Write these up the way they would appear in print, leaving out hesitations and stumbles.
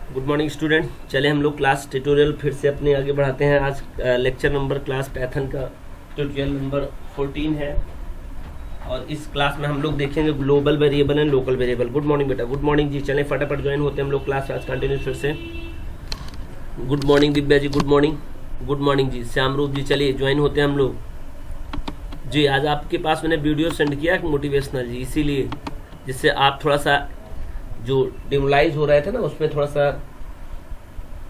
Good morning student. चले हम लोग क्लास ट्यूटोरियल फिर से अपने आगे बढ़ाते हैं। आज लेक्चर नंबर क्लास पैथन का ट्यूटोरियल नंबर 14 है और इस क्लास में हम लोग देखेंगे global variable and local variable. Good morning बेटा। गुड मॉर्निंग जी। चलें फटाफट ज्वाइन होते हैं हम लोग क्लास आज कंटिन्यूस फिर से। Good morning Divya ji. Good morning. Good morning ji. Shyamroop ji. चलिए ज्वाइन होते हैं हम लोग जी। आज आपके पास मैंने वीडियो सेंड किया मोटिवेशनल जी, इसीलिए जिससे आप थोड़ा सा जो डिमोलाइज हो रहे थे ना उसमें थोड़ा सा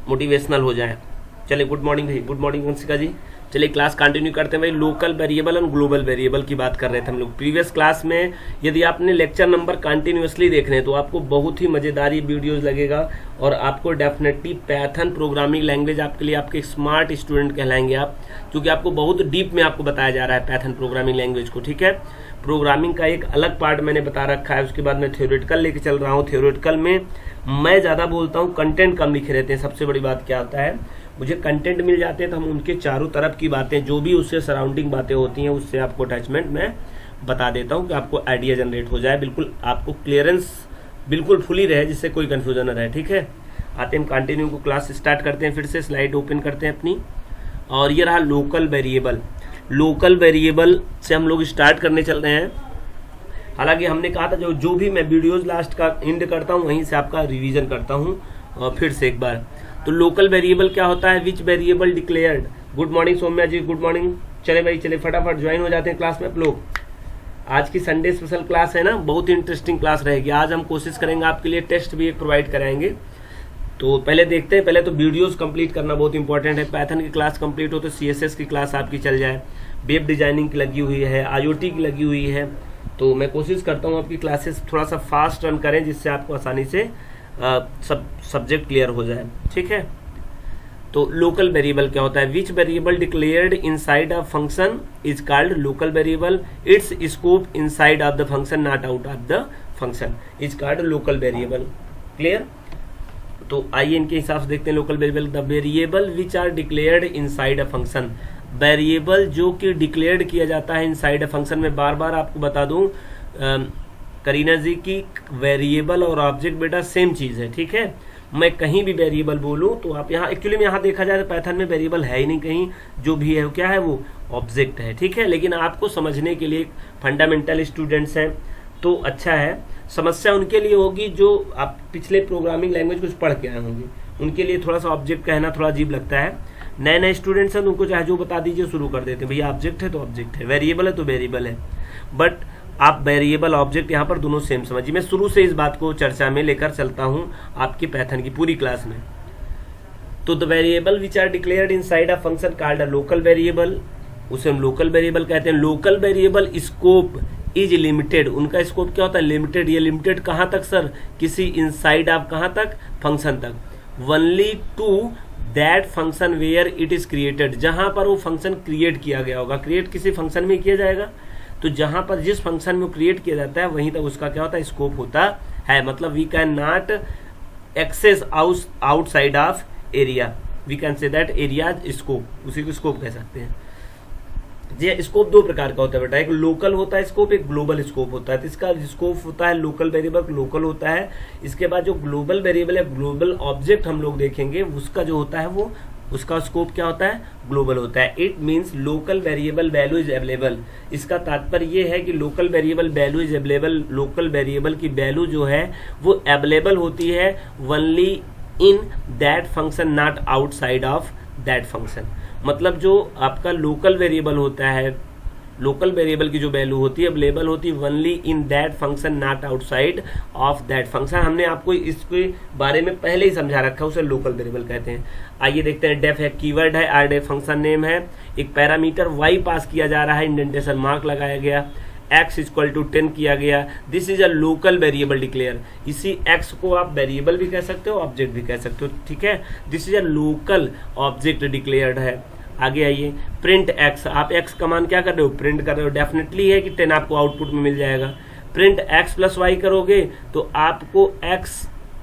मोटिवेशनल हो जाए। चलिए गुड मॉर्निंग भाई। गुड मॉर्निंग वंशिका जी। चलिए क्लास कंटिन्यू करते हैं भाई। लोकल वेरिएबल और ग्लोबल वेरिएबल की बात कर रहे थे हम लोग प्रीवियस क्लास में। यदि आपने लेक्चर नंबर कंटिन्यूअसली देख रहे हैं तो आपको बहुत ही मजेदार ये वीडियोज लगेगा और आपको डेफिनेटली पैथन प्रोग्रामिंग लैंग्वेज आपके लिए आपके स्मार्ट स्टूडेंट कहलाएंगे आप, क्योंकि आपको बहुत डीप में आपको बताया जा रहा है पैथन प्रोग्रामिंग लैंग्वेज को। ठीक है, प्रोग्रामिंग का एक अलग पार्ट मैंने बता रखा है, उसके बाद मैं थ्योरेटिकल लेके चल रहा हूँ। थ्योरेटिकल में मैं ज़्यादा बोलता हूँ, कंटेंट कम लिखे रहते हैं। सबसे बड़ी बात क्या होता है, मुझे कंटेंट मिल जाते हैं तो हम उनके चारों तरफ की बातें जो भी उससे सराउंडिंग बातें होती हैं उससे आपको अटैचमेंट मैं बता देता हूँ कि आपको आइडिया जनरेट हो जाए, बिल्कुल आपको क्लियरेंस बिल्कुल फुली रहे, जिससे कोई कन्फ्यूजन न रहे। ठीक है, आते हैं हम कंटिन्यू को क्लास स्टार्ट करते हैं। फिर से स्लाइड ओपन करते हैं अपनी और ये रहा लोकल वेरिएबल। लोकल वेरिएबल से हम लोग स्टार्ट करने चल रहे हैं। हालांकि हमने कहा था जो भी मैं वीडियोज लास्ट का एंड करता हूँ वहीं से आपका रिवीजन करता हूँ और फिर से एक बार। तो लोकल वेरिएबल क्या होता है, which variable declared. Good morning Saumya ji. Good morning. चले भाई चले फटाफट ज्वाइन हो जाते हैं क्लास में आप लोग। आज की संडे स्पेशल क्लास है ना, बहुत इंटरेस्टिंग क्लास रहेगी। आज हम कोशिश करेंगे आपके लिए टेस्ट भी एक प्रोवाइड कराएंगे। तो पहले देखते हैं, पहले तो वीडियोस कंप्लीट करना बहुत इंपॉर्टेंट है। पैथन की क्लास कंप्लीट हो तो CSS की क्लास आपकी चल जाए, वेब डिजाइनिंग की लगी हुई है, IoT की लगी हुई है। तो मैं कोशिश करता हूँ आपकी क्लासेस थोड़ा सा फास्ट रन करें जिससे आपको आसानी से सब सब्जेक्ट क्लियर हो जाए। ठीक है, तो लोकल वेरिएबल क्या होता है, which variable declared inside a function is called local variable. Its scope inside of the function not out of the function is called local variable. Clear. तो आइए इनके हिसाब से देखते हैं local variable. The variable which are declared inside a function, variable जो कि declared किया जाता है इनसाइड अ फंक्शन में। बार बार आपको बता दूं करीना जी की वेरिएबल और ऑब्जेक्ट बेटा सेम चीज है। ठीक है, मैं कहीं भी वेरिएबल बोलूं तो आप यहाँ एक्चुअली में यहाँ देखा जाए तो पैथन में वेरिएबल है ही नहीं कहीं, जो भी है क्या है वो ऑब्जेक्ट है। ठीक है, लेकिन आपको समझने के लिए फंडामेंटल स्टूडेंट्स हैं तो अच्छा है। समस्या उनके लिए होगी जो आप पिछले प्रोग्रामिंग लैंग्वेज कुछ पढ़ के आए होंगे, उनके लिए थोड़ा सा ऑब्जेक्ट कहना थोड़ा अजीब लगता है। नए नए स्टूडेंट्स हैं तो उनको चाहे जो बता दीजिए शुरू कर देते हैं, भैया ऑब्जेक्ट है तो ऑब्जेक्ट है, वेरिएबल है तो वेरिएबल है। बट आप वेरिएबल ऑब्जेक्ट यहाँ पर दोनों सेम समझिए। मैं शुरू से इस बात को चर्चा में लेकर चलता हूँ आपकी पैथन की पूरी क्लास में। तो the variable which are declared inside a function called a local variable, उसे हम लोकल वेरिएबल कहते हैं। Local variable scope is limited, उनका स्कोप क्या होता है, लिमिटेड। ये लिमिटेड कहाँ तक सर, किसी इनसाइड ऑफ कहाँ तक, फंक्शन तक। Only to that function where it is created, जहां पर वो फंक्शन क्रिएट किया गया होगा। क्रिएट किसी फंक्शन में किया जाएगा तो जहां पर जिस फंक्शन में क्रिएट किया जाता है वहीं तक उसका क्या होता है, स्कोप होता है। मतलब we can not access outside of area, we can say that area scope, उसी को स्कोप कह सकते हैं। जी स्कोप दो प्रकार का होता है बेटा, एक लोकल होता है स्कोप, एक ग्लोबल स्कोप होता है। तो इसका स्कोप होता है लोकल वेरिएबल, लोकल होता है। इसके बाद जो ग्लोबल वेरिएबल है, ग्लोबल ऑब्जेक्ट हम लोग देखेंगे, उसका जो होता है वो उसका स्कोप क्या होता है, ग्लोबल होता है। It means local variable value is available. इसका तात्पर्य ये है कि local variable value is available, local variable की वैल्यू जो है वो अवेलेबल होती है only in that function not outside of that function. मतलब जो आपका लोकल वेरिएबल होता है, लोकल वेरिएबल की जो वैल्यू होती है अवेलेबल होती है only in that function not outside of that function. हमने आपको इसके बारे में पहले ही समझा रखा है, उसे लोकल वेरिएबल कहते हैं। आइए देखते हैं। डेफ है कीवर्ड है, आर डेफ फंक्शन नेम है, एक पैरामीटर y पास किया जा रहा है, इंडेंटेशन मार्क लगाया गया, x इक्वल टू 10 किया गया। This is a local variable declare. इसी x को आप वेरिएबल भी कह सकते हो, ऑब्जेक्ट भी कह सकते हो। ठीक है, this is a local object declared है। आगे आइए, प्रिंट x, आप x का मान क्या कर रहे हो, प्रिंट कर रहे हो। डेफिनेटली है कि 10 आपको आउटपुट में मिल जाएगा। प्रिंट x प्लस वाई करोगे तो आपको x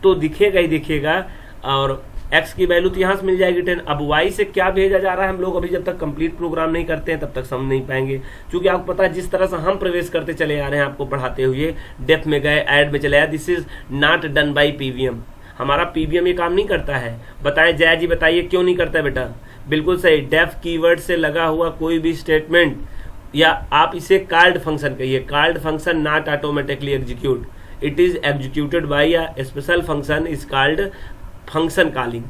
तो दिखेगा ही दिखेगा और x की वैल्यू तो यहाँ से मिल जाएगी 10। अब y से क्या भेजा जा रहा है हम लोग अभी जब तक कंप्लीट प्रोग्राम नहीं करते हैं तब तक समझ नहीं पाएंगे, क्योंकि आपको पता है जिस तरह से हम प्रवेश करते चले आ रहे हैं आपको पढ़ाते हुए, डेफ में गए, ऐड में चले आए, this is not done by PVM. हमारा पीबीएम ये काम नहीं करता है। बताएं जया जी, बताइए क्यों नहीं करता है बेटा? बिल्कुल सही, डेफ कीवर्ड से लगा हुआ कोई भी स्टेटमेंट, या आप इसे कॉल्ड फंक्शन कहिए, called function not automatically execute, it is executed by a special function is called function calling.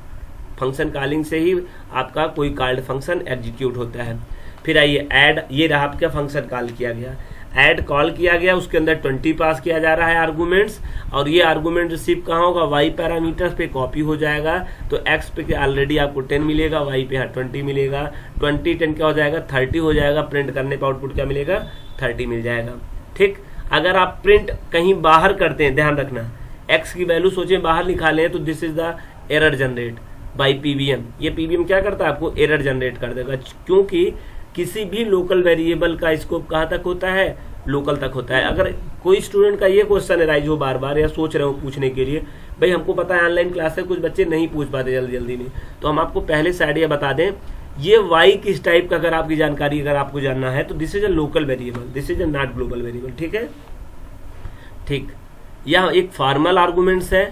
Function calling से ही आपका कोई कॉल्ड फंक्शन एग्जीक्यूट होता है। फिर आइए ऐड, ये रहा आपका फंक्शन कॉल किया गया, ऐड कॉल किया गया, उसके अंदर 20 पास किया जा रहा है आर्गुमेंट्स, और ये आर्गुमेंट रिसीव कहाँ होगा? वाई पैरामीटर्स पे कॉपी हो जाएगा। तो एक्स पे ऑलरेडी आपको 10 मिलेगा, वाई पे 20 मिलेगा, 20 10 क्या हो जाएगा? 30 हो जाएगा। प्रिंट करने पे आउटपुट क्या मिलेगा? 30 मिल जाएगा। ठीक, अगर आप प्रिंट कहीं बाहर करते हैं, ध्यान रखना, एक्स की वैल्यू सोचे बाहर निकाले तो this is the error generate by PBM. ये पीबीएम क्या करता है? आपको एरर जनरेट कर देगा, क्योंकि किसी भी लोकल वेरिएबल का स्कोप कहाँ तक होता है? लोकल तक होता है। अगर कोई स्टूडेंट का ये क्वेश्चन राइज हो बार बार, या सोच रहे हो पूछने के लिए, भाई हमको पता है ऑनलाइन क्लास है, कुछ बच्चे नहीं पूछ पाते जल्दी जल्दी में, तो हम आपको पहले से आइडिया बता दें, ये वाई किस टाइप का अगर आपकी जानकारी अगर आपको जानना है तो this is a local variable, this is a not global variable. ठीक है, ठीक, यह एक फॉर्मल आर्गुमेंट्स है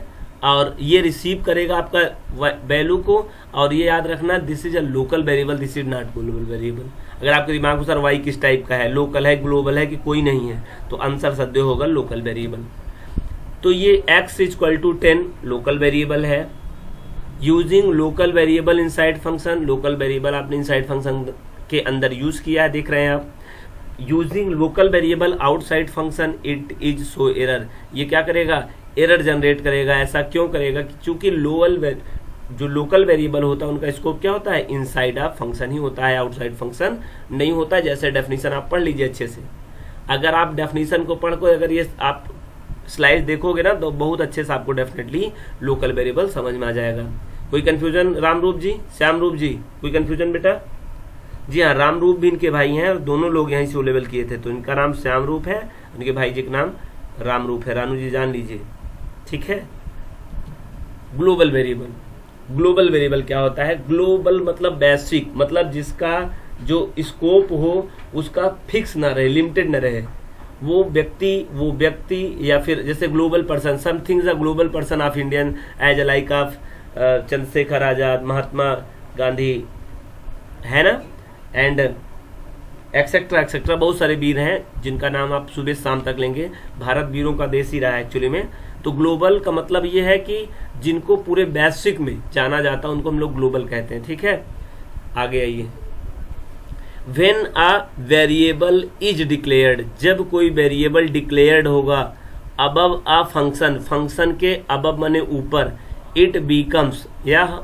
और ये रिसीव करेगा आपका वैल्यू को, और ये याद रखना this is a local variable, this is not global variable. अगर आपके दिमाग में सर वाई किस टाइप का है, लोकल है, ग्लोबल है कि कोई नहीं है, तो आंसर सद्य होगा लोकल वेरिएबल। तो ये x equal to 10 local variable है। Using local variable inside function, local variable आपने इनसाइड फंक्शन के अंदर यूज किया है, देख रहे हैं आप। Using local variable outside function it is so error, ये क्या करेगा? एरर जनरेट करेगा। ऐसा क्यों करेगा? क्योंकि जो लोकल वेरिएबल होता है उनका स्कोप क्या होता है? इनसाइड ऑफ फंक्शन ही होता है, आउटसाइड फंक्शन नहीं होता है। जैसे डेफिनेशन आप पढ़ लीजिए अच्छे से, अगर आप डेफिनेशन को पढ़ कर अगर ये आप स्लाइड देखोगे ना तो बहुत अच्छे से आपको डेफिनेटली लोकल वेरिएबल समझ में आ जाएगा। कोई कंफ्यूजन? रामरूप जी, श्यामरूप जी, कोई कंफ्यूजन बेटा? जी हाँ, रामरूप भी इनके भाई हैं और दोनों लोग यहीं से ओ लेवल किए थे, तो इनका नाम श्यामरूप है, उनके भाई जी का नाम रामरूप है। रानू जी जान लीजिए, ठीक है। ग्लोबल वेरिएबल, ग्लोबल वेरिएबल क्या होता है? ग्लोबल मतलब वैश्विक, मतलब जिसका जो स्कोप हो उसका फिक्स ना रहे, लिमिटेड ना रहे। वो व्यक्ति या फिर जैसे global person, something a global person of Indian as a like of Chandrashekhar Azad, Mahatma Gandhi, है ना, एंड एक्सेट्रा एक्सेट्रा, बहुत सारे वीर हैं जिनका नाम आप सुबह शाम तक लेंगे। भारत वीरों का देश ही रहा है एक्चुअली में। तो ग्लोबल का मतलब ये है कि जिनको पूरे वैश्विक में जाना जाता है उनको हम लोग ग्लोबल कहते हैं। ठीक है, आगे आइए। When a variable is declared, जब कोई वेरिएबल डिक्लेयर्ड होगा अबव अ फंक्शन, फंक्शन के अबव माने ऊपर, इट बिकम्स, यह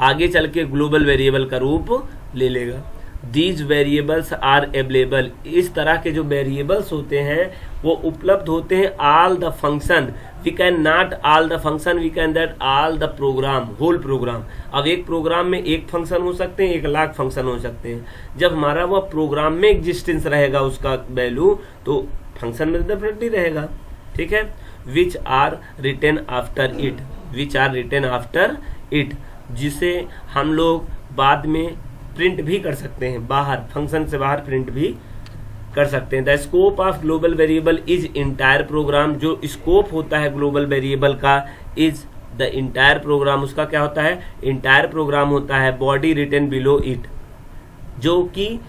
आगे चल के ग्लोबल वेरिएबल का रूप ले लेगा। दीज वेरिएबल्स आर अवेलेबल, इस तरह के जो वेरिएबल्स होते हैं वो उपलब्ध होते हैं all the function, we can not all the function, we can that all the program, whole program. अब एक प्रोग्राम में एक फंक्शन हो सकते हैं, 1,00,000 फंक्शन हो सकते हैं। जब हमारा वह प्रोग्राम में एग्जिस्टेंस रहेगा उसका वैल्यू, तो फंक्शन में डेफिनेटली रहेगा। ठीक है, which are written after it, which are written after it, जिसे हम लोग बाद में प्रिंट भी कर सकते हैं, बाहर फंक्शन से बाहर प्रिंट भी कर सकते हैं। The scope of global variable is entire program, जो स्कोप होता है ग्लोबल वेरिएबल का इज द इंटायर प्रोग्राम, उसका क्या होता है? इंटायर प्रोग्राम होता है। बॉडी रिटन बिलो इट, जो कि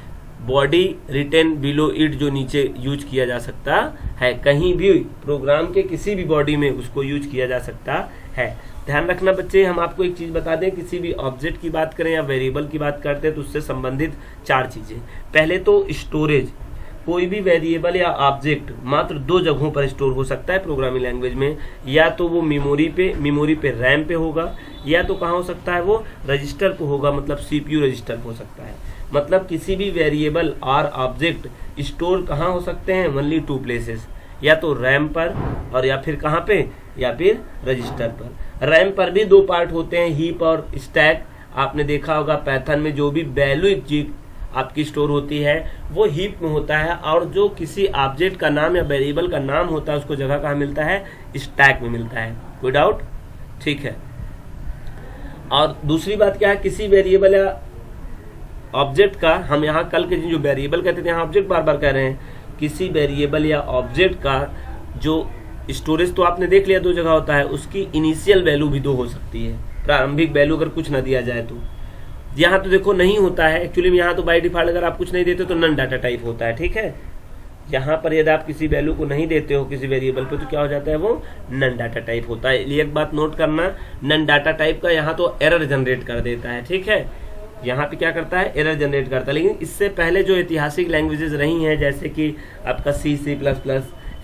बॉडी रिटन बिलो इट जो नीचे यूज किया जा सकता है, कहीं भी प्रोग्राम के किसी भी बॉडी में उसको यूज किया जा सकता है। ध्यान रखना बच्चे, हम आपको एक चीज बता दें, किसी भी ऑब्जेक्ट की बात करें या वेरिएबल की बात करते हैं तो उससे संबंधित 4 चीजें। पहले तो स्टोरेज, कोई भी वेरिएबल या ऑब्जेक्ट मात्र 2 जगहों पर स्टोर हो सकता है प्रोग्रामिंग लैंग्वेज में, या तो वो मेमोरी पे रैम पे होगा, या तो कहाँ हो सकता है वो रजिस्टर पे होगा, मतलब सीपीयू रजिस्टर पे हो सकता है। मतलब किसी भी वेरिएबल और ऑब्जेक्ट स्टोर कहाँ हो सकते हैं? ओनली 2 प्लेसेस, या तो रैम पर और या फिर कहाँ पे, या फिर रजिस्टर पर। रैम पर भी 2 पार्ट होते हैं, हीप और स्टैक। आपने देखा होगा पैथन में जो भी वैल्यू आपकी स्टोर होती है वो हीप में होता है, और जो किसी ऑब्जेक्ट का नाम या वेरिएबल का नाम होता है उसको जगह कहाँ मिलता है? स्टैक में मिलता है। कोई डाउट? ठीक है। और दूसरी बात क्या है, किसी वेरिएबल या ऑब्जेक्ट का, हम यहाँ कल के जो वेरिएबल कहते थे यहाँ ऑब्जेक्ट बार बार कह रहे हैं, किसी वेरिएबल या ऑब्जेक्ट का जो स्टोरेज तो आपने देख लिया 2 जगह होता है, उसकी इनिशियल वैल्यू भी 2 हो सकती है, प्रारंभिक वैल्यू अगर कुछ ना दिया जाए तो। यहाँ तो देखो नहीं होता है एक्चुअली में, यहाँ तो बाय डिफॉल्ट अगर आप कुछ नहीं देते तो नन डाटा टाइप होता है, ठीक है। यहाँ पर यदि आप किसी वैल्यू को नहीं देते हो किसी वेरिएबल पे तो क्या हो जाता है, वो नन डाटा टाइप होता है। ये एक बात नोट करना, नन डाटा टाइप का यहाँ तो एरर जनरेट कर देता है, ठीक है। यहाँ पे क्या करता है, एरर जनरेट करता है। लेकिन इससे पहले जो ऐतिहासिक लैंग्वेजेस रही हैं जैसे कि आपका C++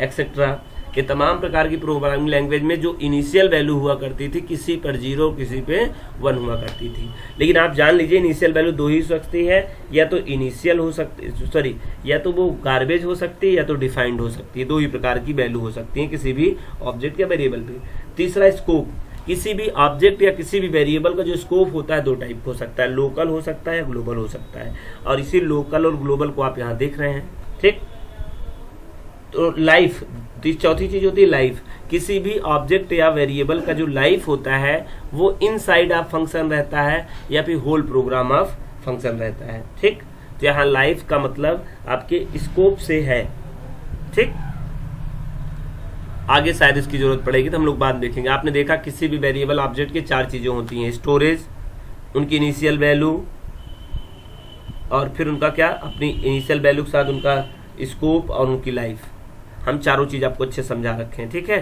एक्सेट्रा, ये तमाम प्रकार की प्रोग्रामिंग लैंग्वेज में जो इनिशियल वैल्यू हुआ करती थी, किसी पर 0 किसी पे 1 हुआ करती थी। लेकिन आप जान लीजिए इनिशियल वैल्यू 2 ही हो सकती है, या तो इनिशियल हो सकती, या तो वो गार्बेज हो सकती है या तो डिफाइंड हो सकती है। 2 ही प्रकार की वैल्यू हो सकती है किसी भी ऑब्जेक्ट या वेरिएबल पे। तीसरा स्कोप, किसी भी ऑब्जेक्ट या किसी भी वेरिएबल का जो स्कोप होता है 2 टाइप हो सकता है, लोकल हो सकता है या ग्लोबल हो सकता है, और इसी लोकल और ग्लोबल को आप यहाँ देख रहे हैं, ठीक। तो लाइफ, चौथी चीज होती है लाइफ, किसी भी ऑब्जेक्ट या वेरिएबल का जो लाइफ होता है वो इनसाइड ऑफ फंक्शन रहता है या फिर होल प्रोग्राम ऑफ फंक्शन रहता है, ठीक। तो यहाँ लाइफ का मतलब आपके स्कोप से है, ठीक। आगे शायद इसकी जरूरत पड़ेगी तो हम लोग बाद देखेंगे। आपने देखा किसी भी वेरिएबल ऑब्जेक्ट की 4 चीजें होती हैं, स्टोरेज, उनकी इनिशियल वैल्यू, और फिर उनका क्या, अपनी इनिशियल वैल्यू के साथ उनका स्कोप और उनकी लाइफ। हम चारों चीज आपको अच्छे समझा रखे हैं, ठीक है।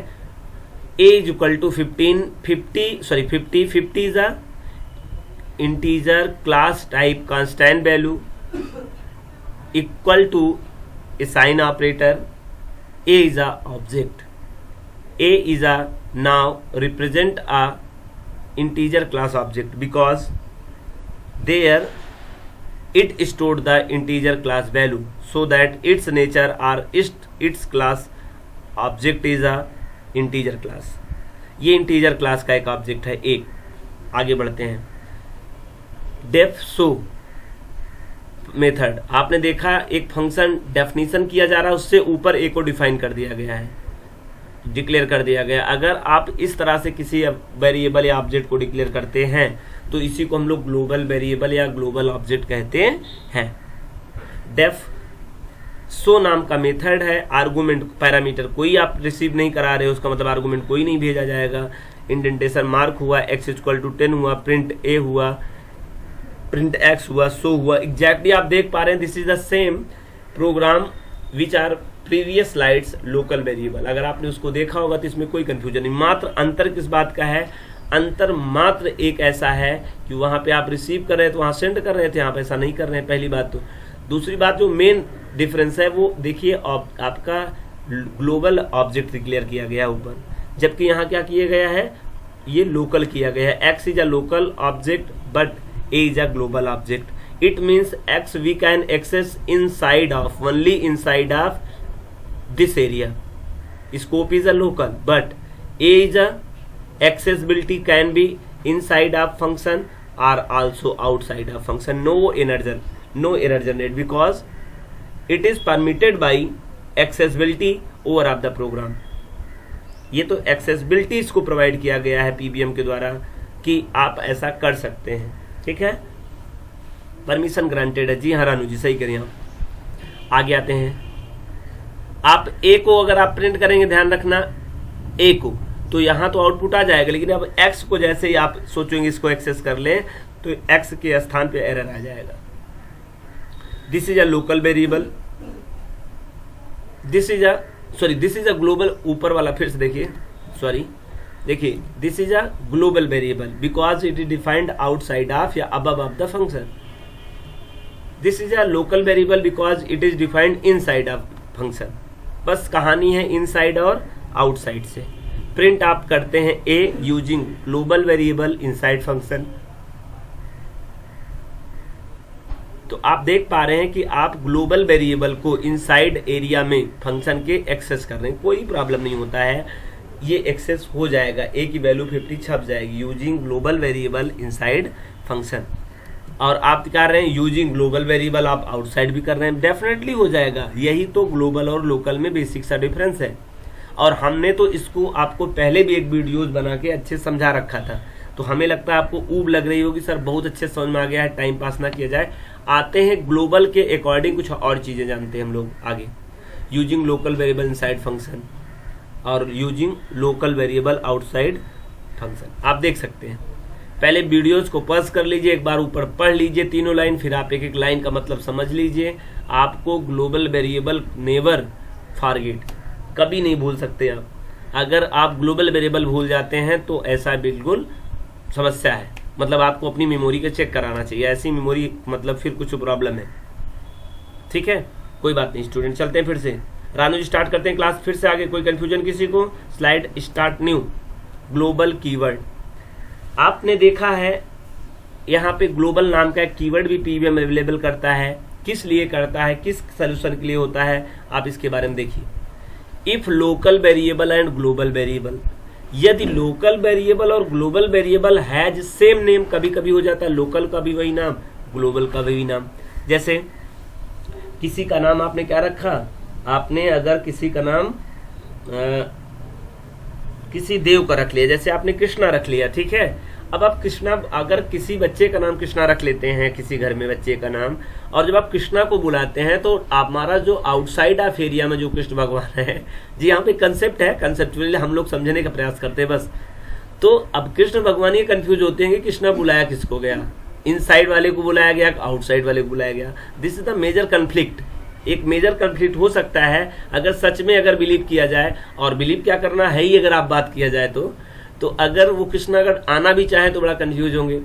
a is equal to 50 is a integer class type constant value equal to assign operator, a is a object, a is a now represent a integer class object because there it stored the integer class value so that its nature or its class object is a integer class। ये integer class का एक object है एक। आगे बढ़ते हैं, def show method, आपने देखा एक फंक्शन डेफिनेशन किया जा रहा है, उससे ऊपर ए को डिफाइन कर दिया गया है, डिक्लेयर कर दिया गया। अगर आप इस तरह से किसी वेरिएबल या ऑब्जेक्ट को डिक्लेयर करते हैं तो इसी को हम लोग ग्लोबल वेरिएबल या ग्लोबल ऑब्जेक्ट कहते हैं। डेफ सो नाम का मेथड है, आर्गुमेंट पैरामीटर कोई आप रिसीव नहीं करा रहे हो, उसका मतलब आर्गुमेंट कोई नहीं भेजा जाएगा। इंडेंटेशन मार्क हुआ, x इक्वल टू 10 हुआ, प्रिंट a हुआ, प्रिंट x हुआ, सो हुआ। एग्जैक्टली आप देख पा रहे हैं this is the same programme which our previous slides local variable. अगर आपने उसको देखा होगा तो इसमें कोई कंफ्यूजन नहीं। मात्र अंतर किस बात का है, अंतर मात्र एक ऐसा है कि वहां पे आप रिसीव कर रहे थे, वहां सेंड कर रहे थे, यहाँ पे ऐसा नहीं कर रहे हैं, पहली बात तो। दूसरी बात जो मेन डिफरेंस है वो देखिए, आपका ग्लोबल ऑब्जेक्ट डिक्लेयर किया गया ऊपर, जबकि यहाँ क्या किया गया है, ये लोकल किया गया है। X is a local object but A is a global object. It means X we can access inside of, only inside of this area. Scope is a local, but a is a accessibility can be inside of function or also outside of function. No error generate because it is permitted by accessibility over of the program. ये तो accessibility इसको provide किया गया है PBM के द्वारा कि आप ऐसा कर सकते हैं, ठीक है, परमिशन ग्रांटेड है। जी हाँ रानू जी, सही करिए आप। आगे आते हैं, आप ए को अगर आप प्रिंट करेंगे, ध्यान रखना ए को, तो यहां तो आउटपुट आ जाएगा, लेकिन अब एक्स को जैसे ही आप सोचेंगे इसको एक्सेस कर ले तो एक्स के स्थान पे एरर आ जाएगा। This is a local variable, this is a global, ऊपर वाला फिर से देखिए, देखिए this is a global variable because it is defined outside of या above of the function. This is a local variable because it is defined inside of function. बस कहानी है इनसाइड और आउटसाइड से। प्रिंट आप करते हैं A using global variable inside function. तो आप देख पा रहे हैं कि आप ग्लोबल वेरिएबल को इनसाइड एरिया में फंक्शन के एक्सेस कर रहे हैं, कोई प्रॉब्लम नहीं होता है, ये एक्सेस हो जाएगा। ए की वैल्यू 50 छप जाएगी using global variable inside function. और आप कर रहे हैं यूजिंग ग्लोबल वेरिएबल, आप आउटसाइड भी कर रहे हैं, डेफिनेटली हो जाएगा। यही तो ग्लोबल और लोकल में बेसिक सा डिफरेंस है। और हमने तो इसको आपको पहले भी एक वीडियोज बना के अच्छे समझा रखा था, तो हमें लगता है आपको ऊब लग रही होगी, सर बहुत अच्छे समझ में आ गया है, टाइम पास ना किया जाए। आते हैं ग्लोबल के अकॉर्डिंग कुछ और चीजें जानते हैं हम लोग आगे। Using local variable inside function, और using local variable outside function. आप देख सकते हैं, पहले वीडियोस को पॉज कर लीजिए, एक बार ऊपर पढ़ लीजिए तीनों लाइन, फिर आप एक एक लाइन का मतलब समझ लीजिए। आपको ग्लोबल वेरिएबल नेवर फॉरगेट, कभी नहीं भूल सकते आप। अगर आप ग्लोबल वेरिएबल भूल जाते हैं तो ऐसा बिल्कुल समस्या है, मतलब आपको अपनी मेमोरी का चेक कराना चाहिए, ऐसी मेमोरी मतलब फिर कुछ प्रॉब्लम है। ठीक है, कोई बात नहीं स्टूडेंट, चलते हैं फिर से। रानू जी स्टार्ट करते हैं क्लास फिर से आगे। कोई कंफ्यूजन किसी को? Slide start new. Global keyword, आपने देखा है यहाँ पे ग्लोबल नाम का एक कीवर्ड भी पीवीएम अवेलेबल करता है। किस लिए करता है, किस सोल्यूशन के लिए होता है, आप इसके बारे में देखिए। If local variable and global variable, यदि लोकल वेरिएबल और global variable has same name, कभी कभी हो जाता है लोकल का भी वही नाम, ग्लोबल का भी नाम। जैसे किसी का नाम आपने क्या रखा, आपने अगर किसी का नाम किसी देव का रख लिया, जैसे आपने कृष्णा रख लिया, ठीक है। अब आप कृष्णा, अगर किसी बच्चे का नाम कृष्णा रख लेते हैं, किसी घर में बच्चे का नाम, और जब आप कृष्णा को बुलाते हैं तो हमारा जो आउटसाइड ऑफ एरिया में जो कृष्ण भगवान है जी, यहाँ पे कंसेप्ट है, कंसेप्चुअली हम लोग समझने का प्रयास करते हैं बस। तो अब कृष्ण भगवान ये कंफ्यूज होते हैं कि कृष्णा बुलाया किसको गया, इनसाइड वाले को बुलाया गया, आउटसाइड वाले को बुलाया गया। This is the major conflict. एक मेजर कन्फ्लिक्ट हो सकता है अगर सच में अगर बिलीव किया जाए, और बिलीव क्या करना है ही अगर आप बात किया जाए तो अगर वो कृष्णा अगर आना भी चाहे तो बड़ा कंफ्यूज होंगे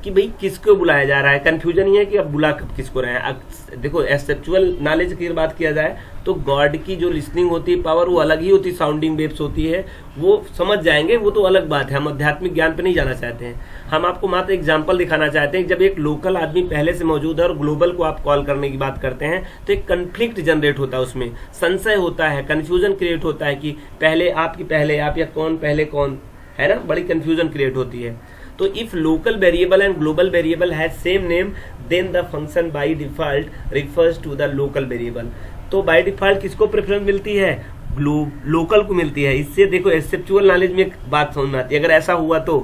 कि भाई किसको बुलाया जा रहा है। कंफ्यूजन ये है कि अब बुला कब किसको रहे हैं। देखो एसेप्चुअल नॉलेज की बात किया जाए तो गॉड की जो लिसनिंग होती है पावर वो अलग ही होती है, साउंडिंग वेव्स होती है, वो समझ जाएंगे, वो तो अलग बात है। हम आध्यात्मिक ज्ञान पे नहीं जाना चाहते हैं, हम आपको मात्र एग्जाम्पल दिखाना चाहते हैं। जब एक लोकल आदमी पहले से मौजूद है और ग्लोबल को आप कॉल करने की बात करते हैं तो एक कंफ्लिक्ट जनरेट होता है, उसमें संशय होता है, कंफ्यूजन क्रिएट होता है कि पहले आप या कौन पहले कौन, है ना, बड़ी कंफ्यूजन क्रिएट होती है। तो if local variable and global variable has same name then the function by default refers to the local variable. तो बाय डिफॉल्ट किसको प्रेफरेंस मिलती है, लोकल को मिलती है। इससे देखो एसेप्चुअल नॉलेज में एक बात समझ में आती है। अगर ऐसा हुआ तो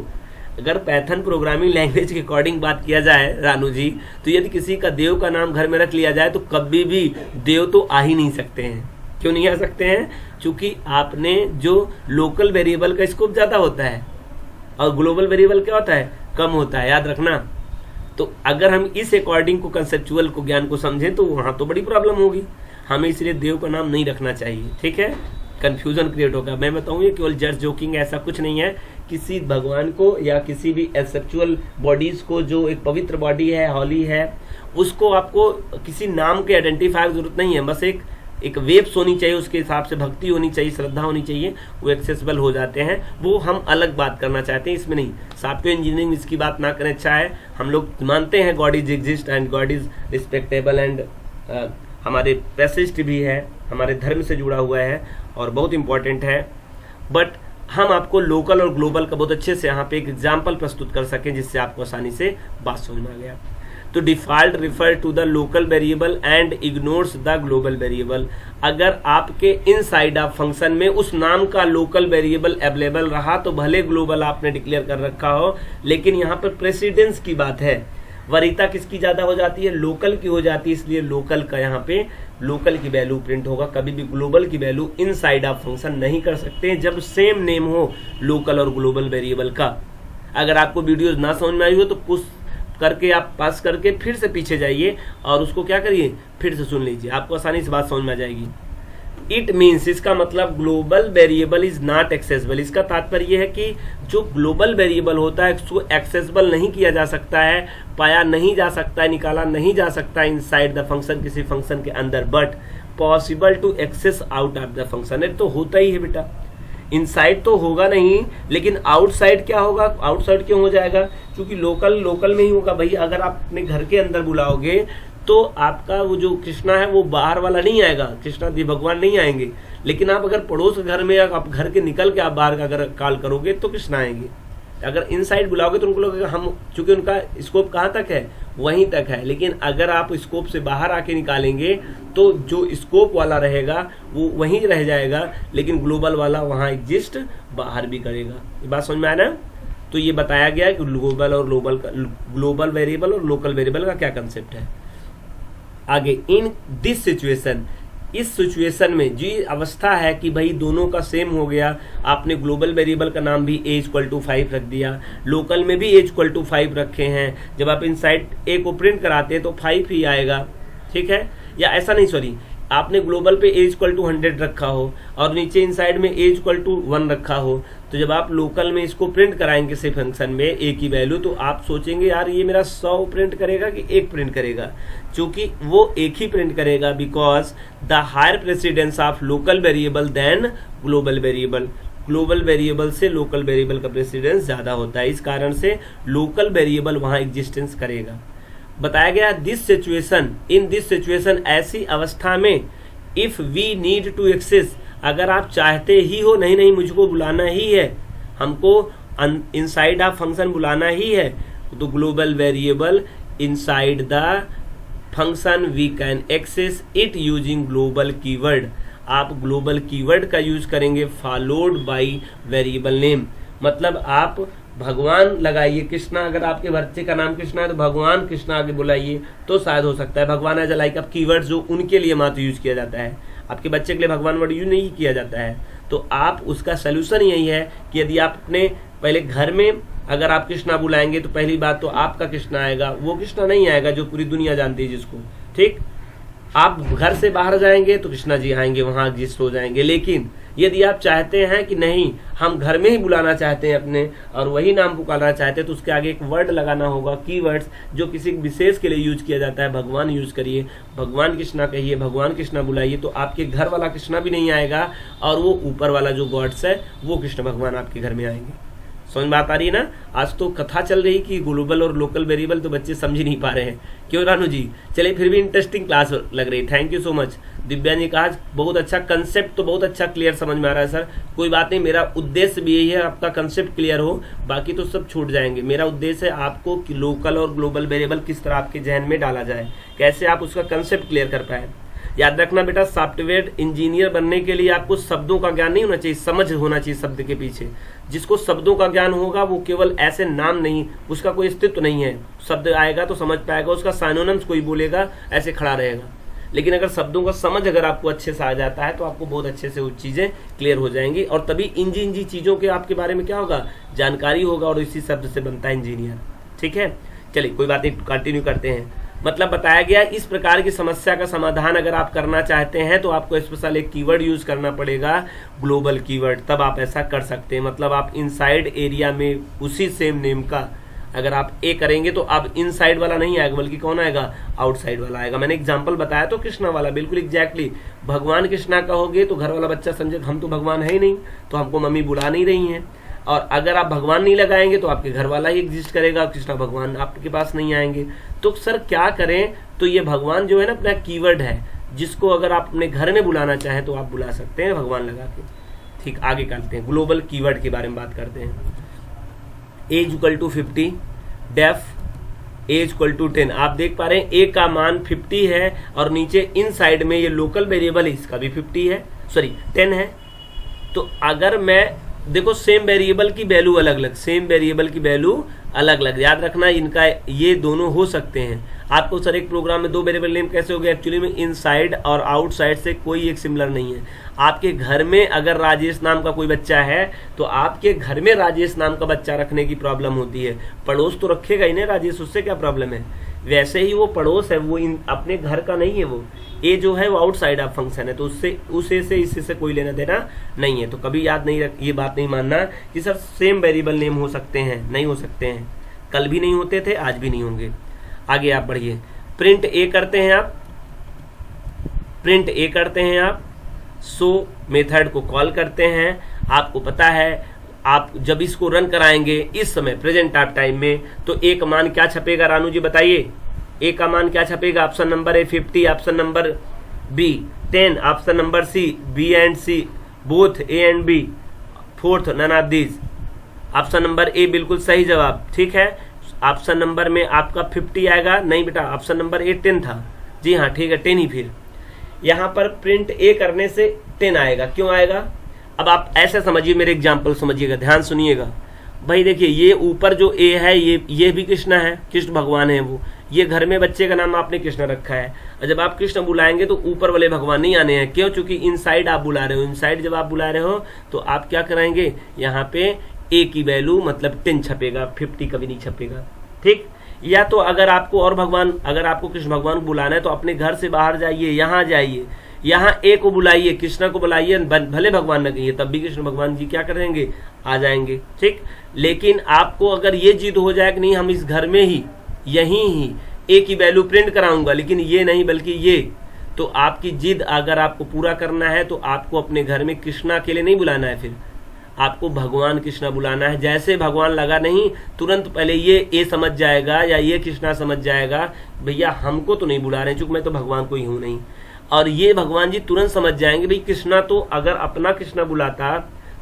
अगर पैथन प्रोग्रामिंग लैंग्वेज के अकॉर्डिंग बात किया जाए रानू जी, तो यदि किसी का देव का नाम घर में रख लिया जाए तो कभी भी देव तो आ ही नहीं सकते हैं। क्यों नहीं आ सकते हैं? क्योंकि आपने जो लोकल वेरिएबल का स्कोप ज्यादा होता है और ग्लोबल वेरिएबल क्या होता है, कम होता है, याद रखना। तो अगर हम इस अकॉर्डिंग को कंसेप्चुअल को ज्ञान को समझें तो वहां तो बड़ी प्रॉब्लम होगी। हमें इसलिए देव का नाम नहीं रखना चाहिए, ठीक है, कंफ्यूजन क्रिएट होगा। मैं बताऊं ये केवल जस्ट जोकिंग, ऐसा कुछ नहीं है। किसी भगवान को या किसी भी एसेप्चुअल बॉडीज को, जो एक पवित्र बॉडी है, हॉली है, उसको आपको किसी नाम के आइडेंटिफाई की जरूरत नहीं है। बस एक वेब्स होनी चाहिए, उसके हिसाब से भक्ति होनी चाहिए, श्रद्धा होनी चाहिए, वो एक्सेसिबल हो जाते हैं। वो हम अलग बात करना चाहते हैं, इसमें नहीं। सॉफ्टवेयर इंजीनियरिंग इसकी बात ना करें, अच्छा है। हम लोग मानते हैं God is exist and God is respectable and हमारे पैसेज भी है, हमारे धर्म से जुड़ा हुआ है और बहुत इंपॉर्टेंट है। बट हम आपको लोकल और ग्लोबल का बहुत अच्छे से यहाँ पे एक एग्जाम्पल प्रस्तुत कर सकें जिससे आपको आसानी से बात समझ में आ गया। तो default refer to the local variable and ignores the global variable. अगर आपके इनसाइड ऑफ फंक्शन में उस नाम का लोकल वेरिएबल अवेलेबल रहा तो भले ग्लोबल आपने डिक्लेयर कर रखा हो, लेकिन यहाँ पर प्रेसिडेंस की बात है। वरीयता किसकी ज्यादा हो जाती है, लोकल की हो जाती है, इसलिए लोकल का यहाँ पे लोकल की वैल्यू प्रिंट होगा। कभी भी ग्लोबल की वैल्यू इनसाइड ऑफ फंक्शन नहीं कर सकते जब सेम नेम हो लोकल और ग्लोबल वेरिएबल का। अगर आपको वीडियोज ना समझ में आई हो तो कुछ करके आप पास करके फिर से पीछे जाइए और उसको क्या करिए, फिर से सुन लीजिए, आपको आसानी से बात समझ में आ जाएगी। इट मीन्स, इसका मतलब global variable is not accessible. इसका तात्पर्य यह है कि जो ग्लोबल वेरिएबल होता है उसको एक्सेसिबल नहीं किया जा सकता है, पाया नहीं जा सकता है, निकाला नहीं जा सकता इनसाइड द फंक्शन, किसी फंक्शन के अंदर, but possible to access out of the function. तो होता ही है बेटा, इनसाइड तो होगा नहीं, लेकिन आउटसाइड क्या होगा, आउटसाइड क्यों हो जाएगा, क्योंकि लोकल में ही होगा। भाई अगर आप अपने घर के अंदर बुलाओगे तो आपका वो जो कृष्णा है वो बाहर वाला नहीं आएगा, कृष्णा जी भगवान नहीं आएंगे। लेकिन आप अगर पड़ोस के घर में या आप घर के निकल के आप बाहर का अगर कॉल करोगे तो कृष्णा आएंगे। अगर इनसाइड बुलाओगे तो उनको लगेगा हम, चूंकि उनका स्कोप कहाँ तक है, वहीं तक है। लेकिन अगर आप स्कोप से बाहर आके निकालेंगे तो जो स्कोप वाला रहेगा वो वहीं रह जाएगा, लेकिन ग्लोबल वाला वहां एग्जिस्ट बाहर भी करेगा। ये बात समझ में आया ना? तो ये बताया गया है कि ग्लोबल वेरिएबल और लोकल वेरिएबल का क्या कंसेप्ट है। आगे, इन दिस सिचुएशन इस सिचुएशन में जी अवस्था है कि भाई दोनों का सेम हो गया, आपने ग्लोबल वेरिएबल का नाम भी a=5 रख दिया, लोकल में भी a=5 रखे हैं, जब आप इनसाइड a को प्रिंट कराते हैं तो 5 ही आएगा, ठीक है। या ऐसा नहीं, सॉरी, आपने ग्लोबल पे a=100 रखा हो और नीचे इनसाइड में a=1 रखा हो, तो जब आप लोकल में इसको प्रिंट कराएंगे किसी फंक्शन में a की वैल्यू, तो आप सोचेंगे यार ये मेरा 100 प्रिंट करेगा कि 1 प्रिंट करेगा, क्योंकि वो 1 ही प्रिंट करेगा, because the higher precedence of local variable then global variable. Global variable से लोकल वेरिएबल का प्रेसिडेंस ज्यादा होता है, इस कारण से लोकल वेरिएबल वहां एग्जिस्टेंस करेगा। बताया गया this situation, in this situation, ऐसी अवस्था में if we need to access, अगर आप चाहते ही हो नहीं मुझको बुलाना ही है, हमको इनसाइड ऑफ फंक्शन बुलाना ही है, तो global variable inside the function we can access it using global keyword. आप ग्लोबल कीवर्ड का यूज करेंगे फॉलोड बाय वेरिएबल नेम, मतलब आप भगवान लगाइए कृष्णा, अगर आपके बच्चे का नाम कृष्णा है तो भगवान कृष्णा आगे बुलाइए, तो शायद हो सकता है। भगवान एज लाइक अब कीवर्ड जो उनके लिए मात्र यूज किया जाता है, आपके बच्चे के लिए भगवान वर्ड यूज नहीं किया जाता है। तो आप उसका सोल्यूशन यही है कि यदि आप अपने पहले घर में अगर आप कृष्णा बुलाएंगे तो पहली बात तो आपका कृष्णा आएगा, वो कृष्णा नहीं आएगा जो पूरी दुनिया जानती है जिसको, ठीक। आप घर से बाहर जाएंगे तो कृष्णा जी आएंगे, वहां एग्जिस्ट हो जाएंगे। लेकिन यदि आप चाहते हैं कि नहीं हम घर में ही बुलाना चाहते हैं अपने और वही नाम पुकारना चाहते हैं, तो उसके आगे एक वर्ड लगाना होगा, कीवर्ड्स जो किसी विशेष के लिए यूज किया जाता है। भगवान यूज करिए, भगवान कृष्णा कहिए, भगवान कृष्णा बुलाइए, तो आपके घर वाला कृष्णा भी नहीं आएगा और वो ऊपर वाला जो गॉड्स है वो कृष्ण भगवान आपके घर में आएंगे। समझ में बात आ रही है ना। आज तो कथा चल रही कि ग्लोबल और लोकल वेरिएबल, तो बच्चे समझ ही नहीं पा रहे हैं, क्यों रानू जी। चलिए फिर भी इंटरेस्टिंग क्लास लग रही, thank you so much. Divya ji का आज बहुत अच्छा कंसेप्ट, तो बहुत अच्छा क्लियर समझ में आ रहा है सर। कोई बात नहीं, मेरा उद्देश्य भी यही है आपका कंसेप्ट क्लियर हो, बाकी तो सब छूट जाएंगे। मेरा उद्देश्य है आपको कि लोकल और ग्लोबल वेरिएबल किस तरह आपके जहन में डाला जाए, कैसे आप उसका कंसेप्ट क्लियर कर पाए। याद रखना बेटा, सॉफ्टवेयर इंजीनियर बनने के लिए आपको शब्दों का ज्ञान नहीं होना चाहिए, समझ होना चाहिए शब्द के पीछे। जिसको शब्दों का ज्ञान होगा वो केवल ऐसे नाम नहीं, उसका कोई अस्तित्व नहीं है, शब्द आएगा तो समझ पाएगा, उसका साइनोनिम्स कोई बोलेगा ऐसे खड़ा रहेगा। लेकिन अगर शब्दों का समझ अगर आपको अच्छे से आ जाता है तो आपको बहुत अच्छे से वो चीजें क्लियर हो जाएंगी, और तभी इंजी चीजों के आपके बारे में क्या होगा, जानकारी होगा, और इसी शब्द से बनता है इंजीनियर। ठीक है, चलिए कोई बात नहीं, कंटिन्यू करते हैं। मतलब बताया गया इस प्रकार की समस्या का समाधान अगर आप करना चाहते हैं तो आपको स्पेशल एक कीवर्ड यूज करना पड़ेगा, ग्लोबल कीवर्ड, तब आप ऐसा कर सकते हैं। मतलब आप इनसाइड एरिया में उसी सेम नेम का अगर आप ए करेंगे तो अब इनसाइड वाला नहीं आएगा, बल्कि कौन आएगा, आउटसाइड वाला आएगा। मैंने एग्जांपल बताया तो कृष्णा वाला, बिल्कुल एग्जैक्टली। भगवान कृष्णा कहोगे तो घर वाला बच्चा समझे हम तो भगवान है ही नहीं, तो हमको मम्मी बुला नहीं रही है। और अगर आप भगवान नहीं लगाएंगे तो आपके घर वाला ही एग्जिस्ट करेगा, कृष्णा भगवान आपके पास नहीं आएंगे। तो सर क्या करें, तो ये भगवान जो है ना अपना कीवर्ड है, जिसको अगर आप अपने घर में बुलाना चाहें तो आप बुला सकते हैं भगवान लगा के। ठीक, आगे करते हैं, ग्लोबल कीवर्ड के बारे में बात करते हैं। Age equal to 50, def age equal to 10। आप देख पा रहे हैं ए का मान 50 है और नीचे इन साइड में ये लोकल वेरिएबल है, इसका भी 50 है, सॉरी 10 है। तो अगर मैं देखो सेम वेरिएबल की वैल्यू अलग अलग, सेम वेरिएबल की वैल्यू अलग अलग, याद रखना इनका ये दोनों हो सकते हैं। आपको सर एक प्रोग्राम में दो वेरिएबल नेम कैसे हो गए, एक्चुअली में इनसाइड और आउटसाइड से कोई एक सिमिलर नहीं है। आपके घर में अगर राजेश नाम का कोई बच्चा है तो आपके घर में राजेश नाम का बच्चा रखने की प्रॉब्लम होती है, पड़ोस तो रखेगा ही नहीं राजेश, उससे क्या प्रॉब्लम है। वैसे ही वो पड़ोस है, वो अपने घर का नहीं है, वो ए जो है वो आउटसाइड ऑफ फंक्शन है, तो उससे उसे से इससे से कोई लेना देना नहीं है। तो कभी याद नहीं ये बात नहीं मानना कि सर सेम वेरिएबल नेम हो सकते हैं, नहीं हो सकते हैं, कल भी नहीं होते थे, आज भी नहीं होंगे। आगे आप बढ़िए, प्रिंट ए करते हैं आप, प्रिंट ए करते हैं आप, सो मेथड को कॉल करते हैं। आपको पता है आप जब इसको रन कराएंगे इस समय प्रेजेंट ऑफ टाइम में, तो ए का मान क्या छपेगा रानू जी बताइए, ए का मान क्या छपेगा। Option number A 50, option number B 10, option number C B and C both A and B, fourth none of these. Option number A बिल्कुल सही जवाब, ठीक है। ऑप्शन नंबर में आपका 50 आएगा, नहीं बेटा ऑप्शन नंबर ए 10 था, जी हाँ ठीक है 10 ही। फिर यहाँ पर प्रिंट ए करने से 10 आएगा, क्यों आएगा। अब आप ऐसे समझिए, मेरे एग्जाम्पल समझिएगा, ध्यान सुनिएगा भाई। देखिए ये ऊपर जो ए है ये भी कृष्णा है, कृष्ण भगवान है वो, ये घर में बच्चे का नाम आपने कृष्ण रखा है, और जब आप कृष्ण बुलाएंगे तो ऊपर वाले भगवान नहीं आने हैं। क्यों? चूंकि इनसाइड आप बुला रहे हो। इनसाइड जब आप बुला रहे हो तो आप क्या कराएंगे, यहाँ पे ए की वैल्यू मतलब 10 छपेगा, 50 कभी नहीं छपेगा। ठीक। या तो अगर आपको और भगवान, अगर आपको कृष्ण भगवान को बुलाना है तो अपने घर से बाहर जाइए, यहाँ जाइए, यहाँ ए को बुलाइए, कृष्णा को बुलाइए, भले भगवान न कहिए, तब भी कृष्ण भगवान जी क्या करेंगे, आ जाएंगे। ठीक। लेकिन आपको अगर ये जिद हो जाए कि नहीं हम इस घर में ही यहीं ही ए की वैल्यू प्रिंट कराऊंगा, लेकिन ये नहीं बल्कि ये, तो आपकी जिद अगर आपको पूरा करना है तो आपको अपने घर में कृष्णा के लिए नहीं बुलाना है, फिर आपको भगवान कृष्णा बुलाना है। जैसे भगवान लगा नहीं, तुरंत पहले ये ए समझ जाएगा या ये कृष्णा समझ जाएगा, भैया हमको तो नहीं बुला रहे चूंकि मैं तो भगवान को ही हूं नहीं। और ये भगवान जी तुरंत समझ जाएंगे भाई कृष्णा तो अगर अपना कृष्णा बुलाता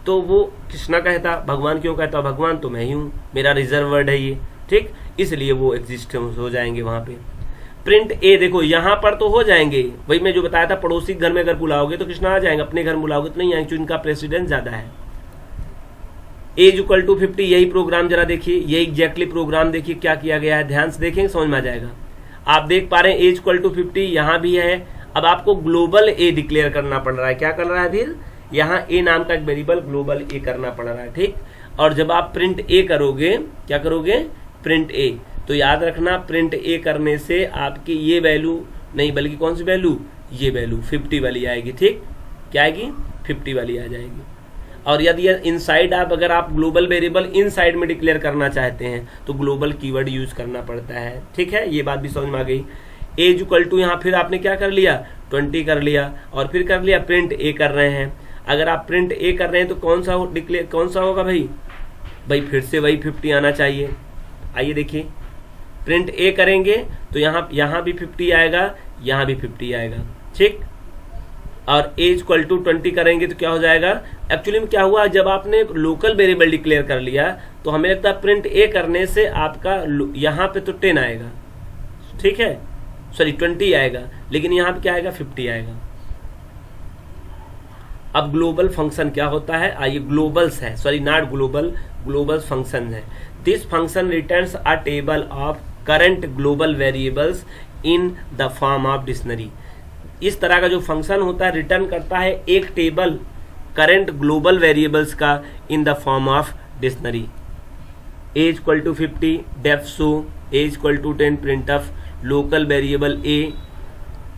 तो वो कृष्णा कहता, भगवान क्यों कहता, भगवान तो मैं ही हूं, मेरा रिजर्व वर्ड है ये। ठीक। इसलिए वो एग्जिस्ट हो जाएंगे वहां पे। प्रिंट ए देखो यहां पर तो हो जाएंगे, वही मैं जो बताया था, पड़ोसी घर में अगर बुलाओगे तो कृष्णा आ जाएंगे, अपने घर में बुलाओगे तो नहीं आएंगे, इनका प्रेसिडेंस ज्यादा है। एज इक्वल टू 50, यही प्रोग्राम जरा देखिए, यही एग्जैक्टली प्रोग्राम देखिए क्या किया गया है, ध्यान से देखेंगे समझ में आ जाएगा। आप देख पा रहे हैं एज इक्वल टू 50 यहां भी है। अब आपको ग्लोबल ए डिक्लेयर करना पड़ रहा है। क्या कर रहा है फिर, यहाँ ए नाम का एक वेरिएबल ग्लोबल ए करना पड़ रहा है। ठीक। और जब आप प्रिंट ए करोगे, क्या करोगे, प्रिंट ए, तो याद रखना प्रिंट ए करने से आपकी ये वैल्यू नहीं बल्कि कौन सी वैल्यू, ये वैल्यू 50 वाली आएगी। ठीक। क्या आएगी, 50 वाली आ जाएगी। और यदि इनसाइड आप अगर आप ग्लोबल वेरिएबल इनसाइड में डिक्लेयर करना चाहते हैं तो ग्लोबल कीवर्ड यूज करना पड़ता है। ठीक है, ये बात भी समझ में आ गई। एज इक्वल टू यहाँ फिर आपने क्या कर लिया, 20 कर लिया, और फिर कर लिया प्रिंट ए कर रहे हैं। अगर आप प्रिंट ए कर रहे हैं तो कौन सा होगा भाई फिर से वही 50 आना चाहिए। आइए देखिए, प्रिंट ए करेंगे तो यहाँ भी 50 आएगा, यहाँ भी 50 आएगा। ठीक। और एज इक्वल टू 20 करेंगे तो क्या हो जाएगा, एक्चुअली में क्या हुआ, जब आपने लोकल वेरिएबल डिक्लेयर कर लिया तो हमें लगता है प्रिंट ए करने से आपका यहाँ पे तो 10 आएगा, ठीक है, सॉरी 20 आएगा, लेकिन यहाँ पे क्या आएगा, 50 आएगा। अब ग्लोबल फंक्शन क्या होता है, आइए ग्लोबल्स है, sorry not global, global function है। This function returns a table of current global variables in the form of dictionary. इस तरह का जो फंक्शन होता है रिटर्न करता है एक टेबल करंट ग्लोबल वेरिएबल्स का in the form of dictionary. Age equal to 50 def show, age equal to 10 print of local variable A,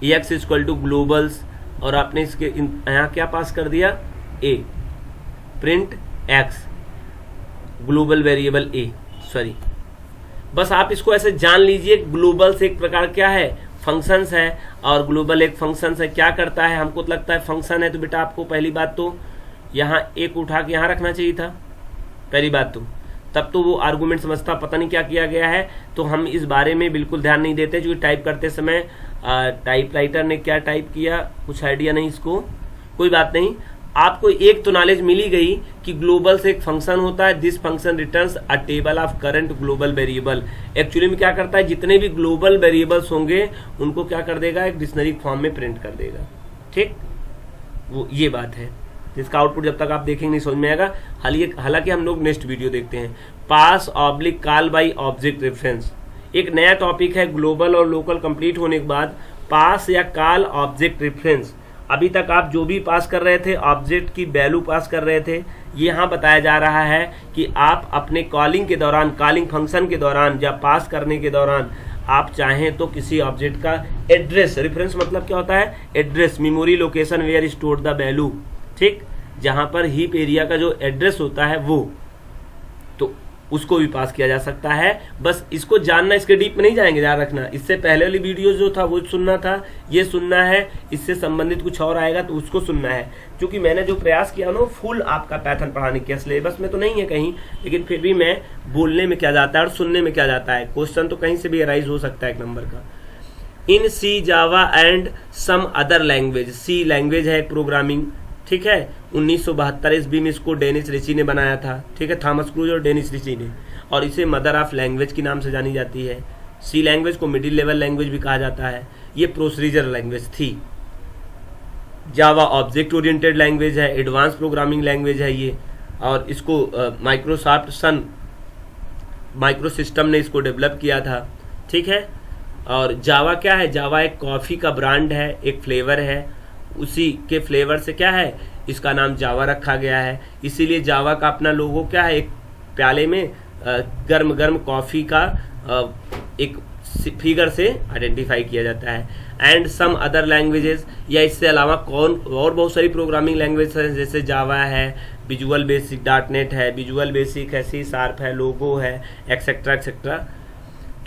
X equal to globals, और आपने इसके यहाँ क्या पास कर दिया, A, print X global variable A, sorry. बस आप इसको ऐसे जान लीजिए, ग्लोबल्स एक प्रकार क्या है, फंक्शंस है, और ग्लोबल एक फंक्शंस है। क्या करता है, हमको तो लगता है फंक्शन है तो बेटा आपको पहली बात तो यहाँ एक उठा के यहाँ रखना चाहिए था, पहली बात तो, तब तो वो आर्गुमेंट समझता, पता नहीं क्या किया गया है। तो हम इस बारे में बिल्कुल ध्यान नहीं देते, क्योंकि टाइप करते समय टाइपराइटर ने क्या टाइप किया कुछ आइडिया नहीं, इसको कोई बात नहीं। आपको एक तो नॉलेज मिली गई कि ग्लोबल से एक फंक्शन होता है, this function returns a table of current global variable. Actually में क्या करता है, जितने भी ग्लोबल वेरिएबल्स होंगे उनको क्या कर देगा, एक डिक्शनरी फॉर्म में प्रिंट कर देगा। ठीक, वो ये बात है, जिसका आउटपुट जब तक आप देखेंगे नहीं समझ में आएगा। हालांकि हम लोग नेक्स्ट वीडियो देखते हैं। Pass oblique call by object reference एक नया टॉपिक है। ग्लोबल और लोकल कंप्लीट होने के बाद पास या कॉल ऑब्जेक्ट रेफरेंस, अभी तक आप जो भी पास कर रहे थे ऑब्जेक्ट की वैल्यू पास कर रहे थे, यहाँ बताया जा रहा है कि आप अपने कॉलिंग के दौरान, कॉलिंग फंक्शन के दौरान या पास करने के दौरान आप चाहें तो किसी ऑब्जेक्ट का एड्रेस, रेफरेंस मतलब क्या होता है, address, memory location where stored the value, ठीक, जहां पर हीप एरिया का जो एड्रेस होता है वो, तो उसको भी पास किया जा सकता है। बस इसको जानना, इसके डीप में नहीं जाएंगे, याद रखना। इससे पहले वाली वीडियो जो था वो सुनना था, ये सुनना है, इससे संबंधित कुछ और आएगा तो उसको सुनना है। क्योंकि मैंने जो प्रयास किया ना फुल आपका पैटर्न पढ़ाने के सिलेबस में तो नहीं है कहीं, लेकिन फिर भी मैं बोलने में क्या जाता है और सुनने में क्या जाता है, क्वेश्चन तो कहीं से भी अराइज हो सकता है एक नंबर का। In C, Java and some other language, C language है प्रोग्रामिंग, ठीक है, 1972 ईस्वी में इसको डेनिस रिची ने बनाया था, ठीक है, थॉमस क्रूज और डेनिस रिची ने, और इसे मदर ऑफ लैंग्वेज के नाम से जानी जाती है। सी लैंग्वेज को मिडिल लेवल लैंग्वेज भी कहा जाता है, ये प्रोसीजर लैंग्वेज थी। जावा ऑब्जेक्ट ओरिएंटेड लैंग्वेज है, एडवांस प्रोग्रामिंग लैंग्वेज है ये, और इसको माइक्रोसॉफ्ट सन माइक्रो सिस्टम ने इसको डेवलप किया था, ठीक है। और जावा क्या है, जावा एक कॉफ़ी का ब्रांड है, एक फ्लेवर है, उसी के फ्लेवर से क्या है इसका नाम जावा रखा गया है। इसीलिए जावा का अपना लोगो क्या है, एक प्याले में गर्म गर्म कॉफ़ी का एक फिगर से आइडेंटिफाई किया जाता है। एंड सम अदर लैंग्वेजेस, या इससे अलावा कौन और बहुत सारी प्रोग्रामिंग लैंग्वेज है, जैसे जावा है, विजुअल बेसिक .NET है, विजुअल बेसिक है, C# है, लोगो है, एक्सेट्रा एक्सेट्रा।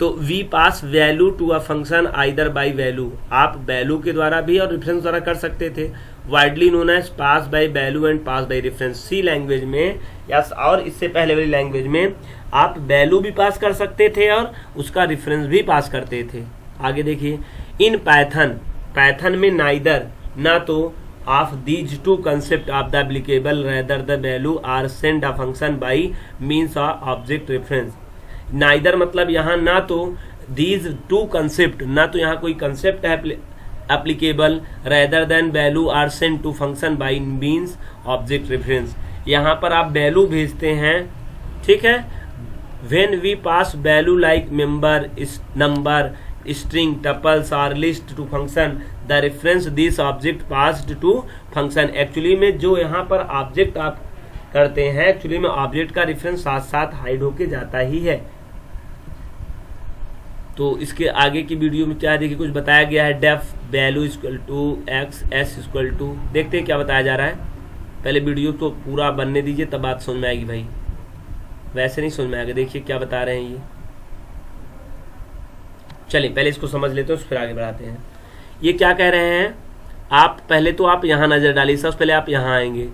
तो we pass value to a function either by value, आप वैल्यू के द्वारा भी और रेफरेंस द्वारा कर सकते थे। Widely known as pass by value and pass by reference. C language में या और इससे पहले वाली लैंग्वेज में आप वैल्यू भी पास कर सकते थे और उसका रेफरेंस भी पास करते थे। आगे देखिए, इन पाइथन में नाइदर, ना तो of these two concept of the applicable rather the value are send a function by means of object reference. Neither मतलब यहाँ ना तो दीज टू कंसेप्ट, ना तो यहाँ कोई कंसेप्ट है applicable, rather than value are send to function by means object reference. यहाँ पर आप वैल्यू भेजते हैं, ठीक है। When we pass value like member, number, string, tuples और list to function, the reference this object passed to function. Actually में जो यहाँ पर ऑब्जेक्ट आप करते हैं, एक्चुअली में ऑब्जेक्ट का रेफरेंस साथ साथ हाइड होके जाता ही है। तो इसके आगे की वीडियो में क्या देखिए कुछ बताया गया है, def value equal to X, S equal to, देखते हैं क्या बताया जा रहा है। पहले वीडियो तो पूरा बनने दीजिए तब बात समझ में आएगी भाई, वैसे नहीं समझ में आएगा। देखिए क्या बता रहे हैं ये, चलिए पहले इसको समझ लेते हैं फिर आगे बढ़ाते हैं। ये क्या कह रहे हैं, आप पहले तो आप यहाँ नजर डालिए, सबसे पहले आप यहाँ आएंगे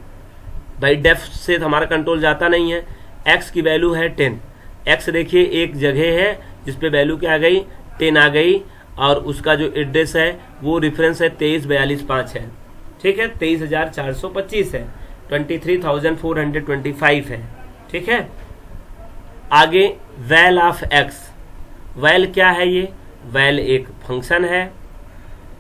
भाई। डेफ से हमारा कंट्रोल जाता नहीं है। एक्स की वैल्यू है 10, एक्स देखिए एक जगह है जिसपे वैल्यू क्या आ गई 10 आ गई, और उसका जो एड्रेस है वो रेफरेंस है 234245 है, ठीक है, 23425 है, 23,425 है, ठीक है। आगे वैल ऑफ एक्स, वैल क्या है, ये वैल एक फंक्शन है,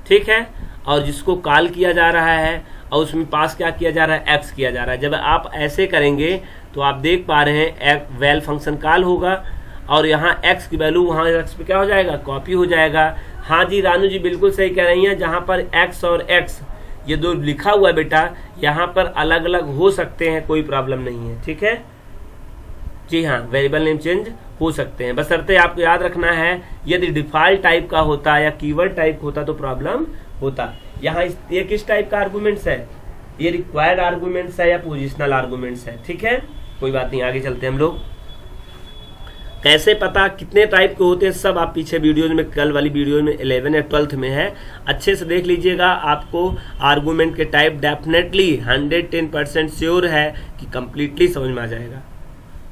ठीक है, और जिसको कॉल किया जा रहा है और उसमें पास क्या किया जा रहा है, एक्स किया जा रहा है। जब आप ऐसे करेंगे तो आप देख पा रहे हैं वैल फंक्शन कॉल होगा और यहाँ एक्स की वैल्यू वहाँ एक्स पे क्या हो जाएगा, कॉपी हो जाएगा। हाँ जी रानू जी बिल्कुल सही कह रही हैं, जहाँ पर एक्स और एक्स ये दो लिखा हुआ है बेटा, यहाँ पर अलग अलग हो सकते हैं, कोई प्रॉब्लम नहीं है, ठीक है जी हाँ, वेरिएबल नेम चेंज हो सकते हैं, बशर्ते आपको याद रखना है यदि डिफॉल्ट टाइप का होता या कीवर्ड टाइप होता तो प्रॉब्लम होता। यहाँ ये किस टाइप का आर्गुमेंट्स है, ये रिक्वायर्ड आर्गुमेंट्स है या पोजिशनल आर्गुमेंट्स है, ठीक है, कोई बात नहीं, आगे चलते हैं हम लोग। कैसे पता कितने टाइप के होते हैं सब आप पीछे वीडियोज में, कल वाली वीडियो में 11 या 12th में है, अच्छे से देख लीजिएगा। आपको आर्गुमेंट के टाइप डेफिनेटली 110% श्योर है कि कंप्लीटली समझ में आ जाएगा,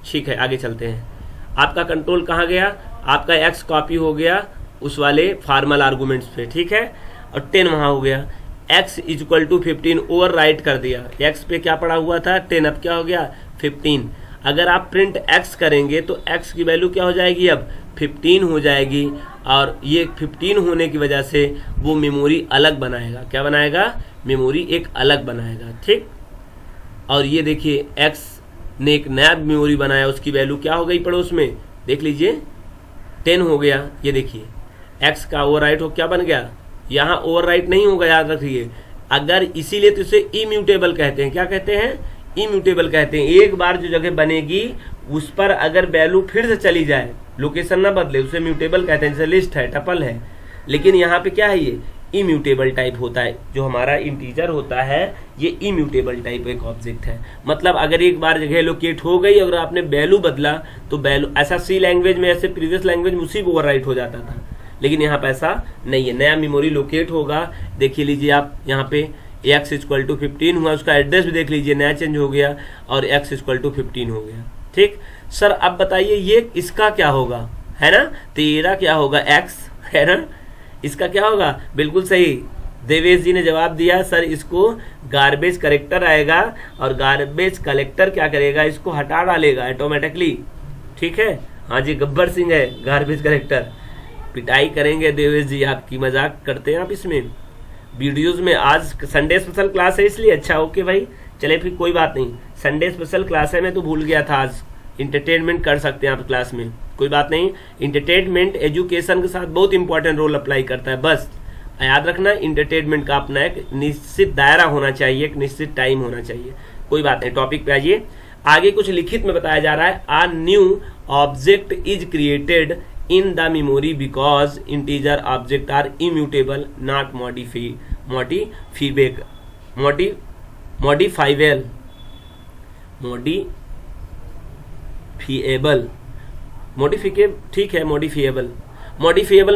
ठीक है। आगे चलते हैं, आपका कंट्रोल कहाँ गया, आपका एक्स कॉपी हो गया उस वाले फॉर्मल आर्गुमेंट्स पे, ठीक है, और 10 वहाँ हो गया। x equal to 15 overwrite कर दिया, x पे क्या पड़ा हुआ था 10, अब क्या हो गया 15। अगर आप प्रिंट x करेंगे तो x की वैल्यू क्या हो जाएगी, अब 15 हो जाएगी, और ये 15 होने की वजह से वो मेमोरी अलग बनाएगा, क्या बनाएगा, मेमोरी एक अलग बनाएगा, ठीक। और ये देखिए x ने एक नया मेमोरी बनाया, उसकी वैल्यू क्या हो गई पड़ोस में, देख लीजिए 10 हो गया। ये देखिए x का ओवरराइट हो क्या बन गया, यहाँ ओवरराइट नहीं होगा, याद रखिए। अगर इसीलिए तो इसे इम्यूटेबल कहते हैं, क्या कहते हैं, इम्यूटेबल कहते हैं। एक बार जो जगह बनेगी उस पर अगर वैल्यू फिर से चली जाए, लोकेशन ना बदले, उसे म्यूटेबल कहते हैं। जैसे लिस्ट है, टपल है, लेकिन यहाँ पे क्या है, ये इम्यूटेबल टाइप होता है। जो हमारा इंटीजर होता है ये इम्यूटेबल टाइप एक ऑब्जेक्ट है, मतलब अगर एक बार जगह लोकेट हो गई, अगर आपने वैल्यू बदला तो वैल्यू, ऐसा सी लैंग्वेज में, ऐसे प्रीवियस लैंग्वेज में उसी को ओवरराइट हो जाता था, लेकिन यहाँ पे ऐसा नहीं है, नया मेमोरी लोकेट होगा। देखिए लीजिए आप यहाँ पे x इक्वल टू 15 हुआ, उसका एड्रेस भी देख लीजिए नया चेंज हो गया, और x इक्वल टू 15 हो गया, ठीक। सर अब बताइए ये इसका क्या होगा, है ना, तेरा क्या होगा x, है ना, इसका क्या होगा, बिल्कुल सही देवेश जी ने जवाब दिया, सर इसको गार्बेज कलेक्टर आएगा, और गार्बेज कलेक्टर क्या करेगा, इसको हटा डालेगा ऑटोमेटिकली, ठीक है। हाँ जी गब्बर सिंह है गार्बेज कलेक्टर, पिटाई करेंगे देवेश जी आपकी, मजाक करते हैं आप इसमें वीडियोस में। आज संडे स्पेशल क्लास है इसलिए, अच्छा ओके भाई, चले फिर कोई बात नहीं, संडे स्पेशल क्लास है, मैं तो भूल गया था, आज इंटरटेनमेंट कर सकते हैं आप क्लास में, कोई बात नहीं। इंटरटेनमेंट एजुकेशन के साथ बहुत इंपॉर्टेंट रोल अप्लाई करता है। बस याद रखना, इंटरटेनमेंट का अपना एक निश्चित दायरा होना चाहिए, एक निश्चित टाइम होना चाहिए। कोई बात नहीं, टॉपिक पे आइए। आगे कुछ लिखित में बताया जा रहा है, a new object is created in the memory because integer object are immutable not modifiable